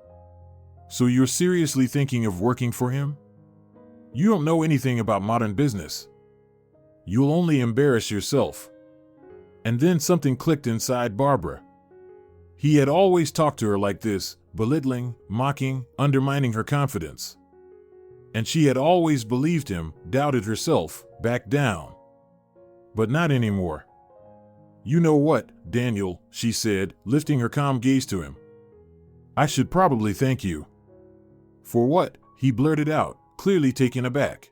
"So you're seriously thinking of working for him? You don't know anything about modern business. You'll only embarrass yourself." And then something clicked inside Barbara. He had always talked to her like this, belittling, mocking, undermining her confidence. And she had always believed him, doubted herself, backed down. But not anymore. "You know what, Daniel," she said, lifting her calm gaze to him. "I should probably thank you." "For what?" he blurted out, clearly taken aback.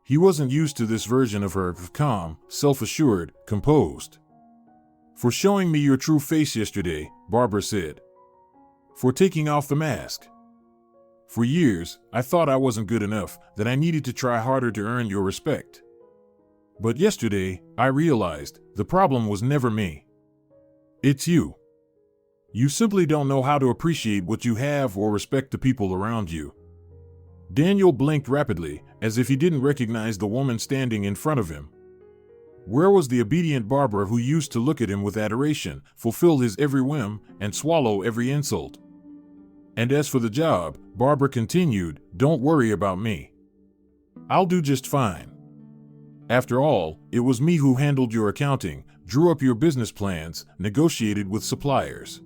He wasn't used to this version of her, calm, self-assured, composed. "For showing me your true face yesterday," Barbara said. "For taking off the mask. For years, I thought I wasn't good enough, that I needed to try harder to earn your respect. But yesterday, I realized the problem was never me. It's you. You simply don't know how to appreciate what you have or respect the people around you." Daniel blinked rapidly, as if he didn't recognize the woman standing in front of him. Where was the obedient Barbara who used to look at him with adoration, fulfill his every whim, and swallow every insult? "And as for the job," Barbara continued, "don't worry about me. I'll do just fine. After all, it was me who handled your accounting, drew up your business plans, negotiated with suppliers.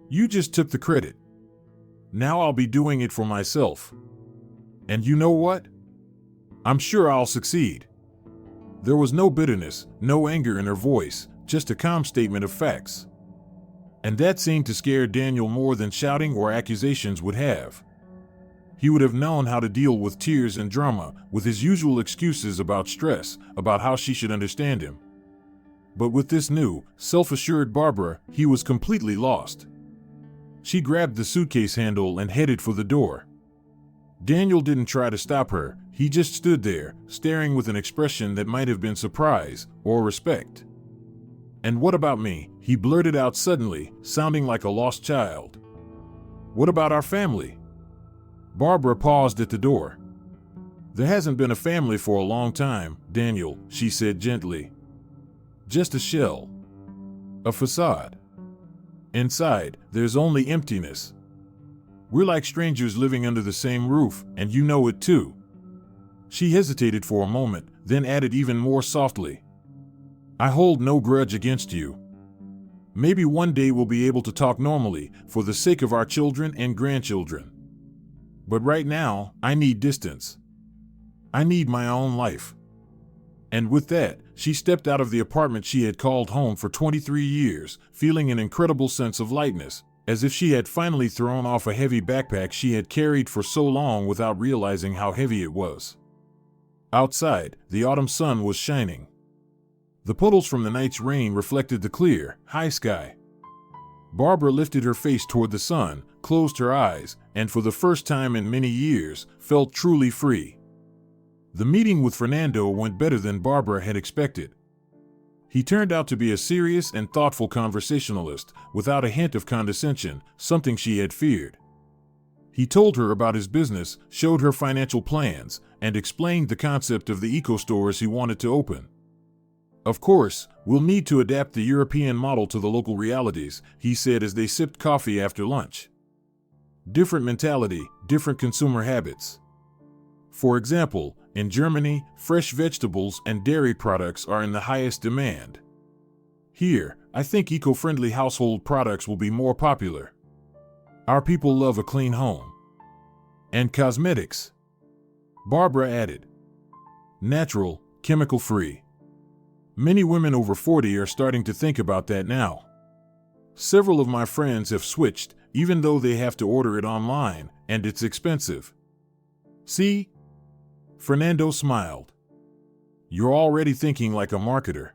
You just took the credit. Now I'll be doing it for myself. And you know what? I'm sure I'll succeed." There was no bitterness, no anger in her voice, just a calm statement of facts. And that seemed to scare Daniel more than shouting or accusations would have. He would have known how to deal with tears and drama, with his usual excuses about stress, about how she should understand him. But with this new, self-assured Barbara, he was completely lost. She grabbed the suitcase handle and headed for the door. Daniel didn't try to stop her, he just stood there, staring with an expression that might have been surprise or respect. "And what about me?" he blurted out suddenly, sounding like a lost child. "What about our family?" Barbara paused at the door. "There hasn't been a family for a long time, Daniel," she said gently. "Just a shell. A facade. Inside, there's only emptiness. We're like strangers living under the same roof, and you know it too." She hesitated for a moment, then added even more softly, "I hold no grudge against you. Maybe one day we'll be able to talk normally, for the sake of our children and grandchildren. But right now, I need distance. I need my own life." And with that, she stepped out of the apartment she had called home for 23 years, feeling an incredible sense of lightness, as if she had finally thrown off a heavy backpack she had carried for so long without realizing how heavy it was. Outside, the autumn sun was shining. The puddles from the night's rain reflected the clear, high sky. Barbara lifted her face toward the sun, closed her eyes, and for the first time in many years, felt truly free. The meeting with Fernando went better than Barbara had expected. He turned out to be a serious and thoughtful conversationalist, without a hint of condescension, something she had feared. He told her about his business, showed her financial plans, and explained the concept of the eco-stores he wanted to open. "Of course, we'll need to adapt the European model to the local realities," he said as they sipped coffee after lunch. "Different mentality, different consumer habits. For example, in Germany, fresh vegetables and dairy products are in the highest demand. Here, I think eco-friendly household products will be more popular. Our people love a clean home. And cosmetics, Barbara added. Natural, chemical-free. Many women over 40 are starting to think about that now. Several of my friends have switched, even though they have to order it online, and it's expensive. See? Fernando smiled. You're already thinking like a marketer.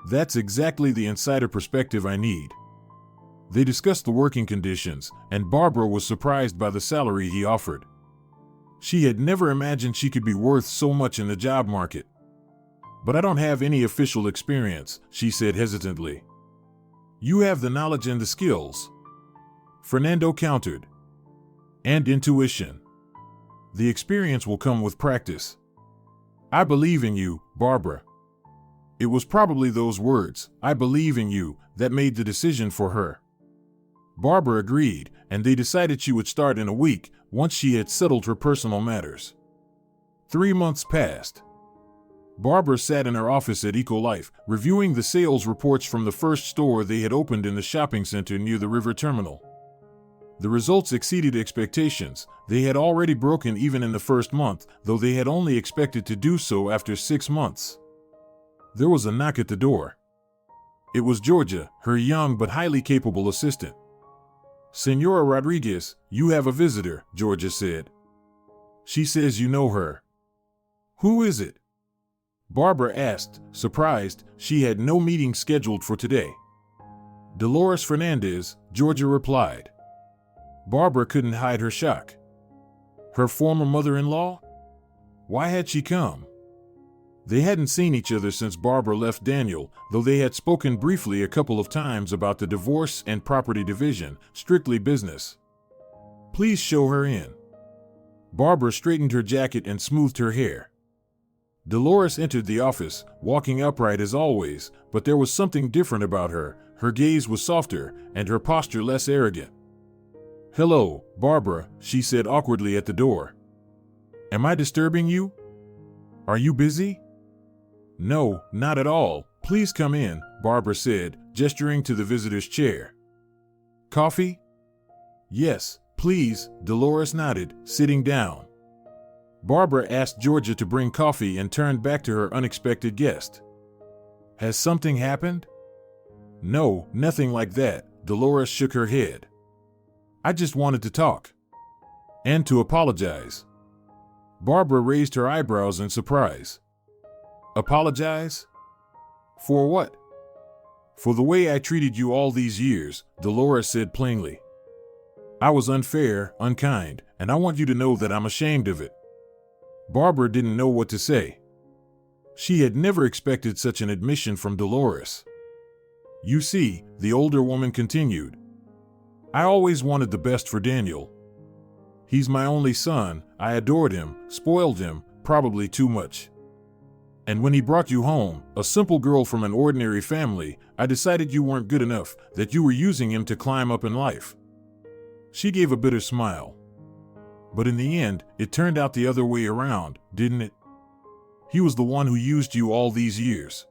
That's exactly the insider perspective I need. They discussed the working conditions, and Barbara was surprised by the salary he offered. She had never imagined she could be worth so much in the job market. But I don't have any official experience, she said hesitantly. You have the knowledge and the skills, Fernando countered. And intuition. The experience will come with practice. I believe in you, Barbara. It was probably those words, I believe in you, that made the decision for her. Barbara agreed, and they decided she would start in a week once she had settled her personal matters. 3 months passed. Barbara sat in her office at EcoLife, reviewing the sales reports from the first store they had opened in the shopping center near the river terminal. The results exceeded expectations. They had already broken even in the first month, though they had only expected to do so after 6 months. There was a knock at the door. It was Georgia, her young but highly capable assistant. Senora Rodriguez, you have a visitor, Georgia said. She says you know her. Who is it? Barbara asked, surprised. She had no meeting scheduled for today. Dolores Fernandez, Georgia replied. Barbara couldn't hide her shock. Her former mother-in-law? Why had she come? They hadn't seen each other since Barbara left Daniel, though they had spoken briefly a couple of times about the divorce and property division, strictly business. Please show her in. Barbara straightened her jacket and smoothed her hair. Dolores entered the office, walking upright as always, but there was something different about her. Her gaze was softer, and her posture less arrogant. Hello, Barbara, she said awkwardly at the door. Am I disturbing you? Are you busy? No, not at all. Please come in, Barbara said, gesturing to the visitor's chair. Coffee? Yes, please, Dolores nodded, sitting down. Barbara asked Georgia to bring coffee and turned back to her unexpected guest. Has something happened? No, nothing like that, Dolores shook her head. I just wanted to talk. And to apologize. Barbara raised her eyebrows in surprise. Apologize? For what? For the way I treated you all these years, Dolores said plainly. I was unfair, unkind, and I want you to know that I'm ashamed of it. Barbara didn't know what to say. She had never expected such an admission from Dolores. You see, the older woman continued. I always wanted the best for Daniel. He's my only son. I adored him, spoiled him, probably too much. And when he brought you home, a simple girl from an ordinary family, I decided you weren't good enough, that you were using him to climb up in life. She gave a bitter smile. But in the end, it turned out the other way around, didn't it? He was the one who used you all these years.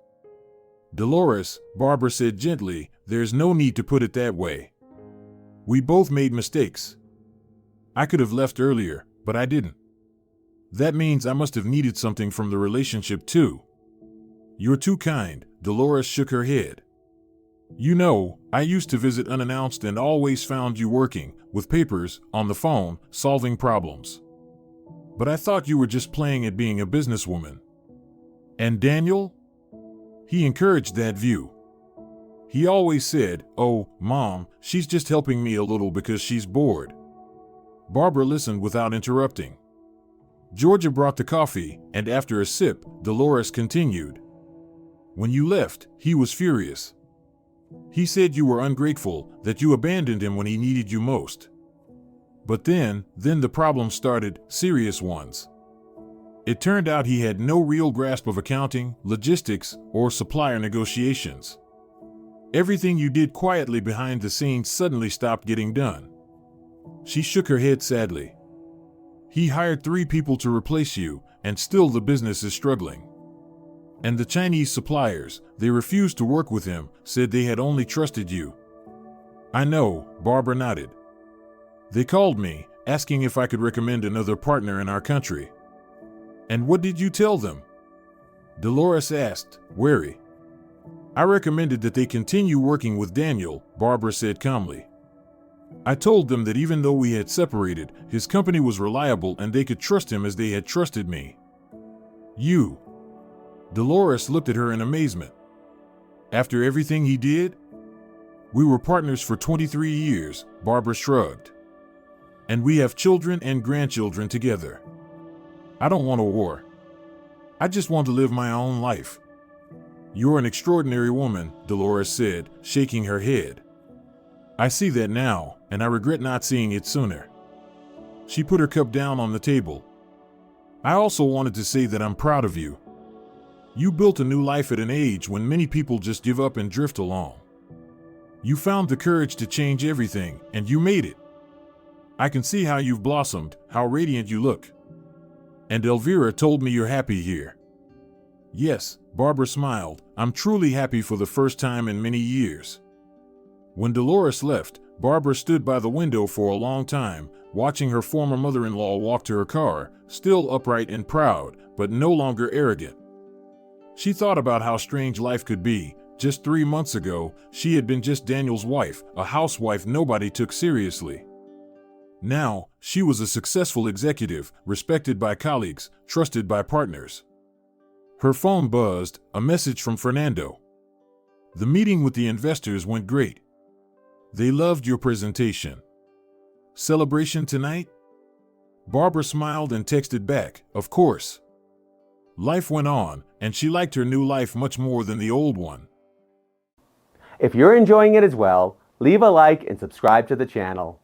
Dolores, Barbara said gently, there's no need to put it that way. We both made mistakes. I could have left earlier, but I didn't. That means I must have needed something from the relationship too. You're too kind, Dolores shook her head. You know, I used to visit unannounced and always found you working, with papers, on the phone, solving problems. But I thought you were just playing at being a businesswoman. And Daniel? He encouraged that view. He always said, oh, Mom, she's just helping me a little because she's bored. Barbara listened without interrupting. Georgia brought the coffee, and after a sip, Dolores continued. When you left, he was furious. He said you were ungrateful, that you abandoned him when he needed you most. But then the problems started, serious ones. It turned out he had no real grasp of accounting, logistics, or supplier negotiations. Everything you did quietly behind the scenes suddenly stopped getting done. She shook her head sadly. He hired 3 people to replace you, and still the business is struggling. And the Chinese suppliers, they refused to work with him, said they had only trusted you. I know, Barbara nodded. They called me, asking if I could recommend another partner in our country. And what did you tell them? Dolores asked, wary. I recommended that they continue working with Daniel, Barbara said calmly. I told them that even though we had separated, his company was reliable and they could trust him as they had trusted me. You. Dolores looked at her in amazement. After everything he did? We were partners for 23 years, Barbara shrugged. And we have children and grandchildren together. I don't want a war. I just want to live my own life. You're an extraordinary woman, Dolores said, shaking her head. I see that now, and I regret not seeing it sooner. She put her cup down on the table. I also wanted to say that I'm proud of you. You built a new life at an age when many people just give up and drift along. You found the courage to change everything, and you made it. I can see how you've blossomed, how radiant you look. And Elvira told me you're happy here. Yes, Barbara smiled. I'm truly happy for the first time in many years. When Dolores left, Barbara stood by the window for a long time, watching her former mother-in-law walk to her car, still upright and proud, but no longer arrogant. She thought about how strange life could be. Just 3 months ago, she had been just Daniel's wife, a housewife nobody took seriously. Now, she was a successful executive, respected by colleagues, trusted by partners. Her phone buzzed, a message from Fernando. The meeting with the investors went great. They loved your presentation. Celebration tonight? Barbara smiled and texted back, of course. Life went on, and she liked her new life much more than the old one. If you're enjoying it as well, leave a like and subscribe to the channel.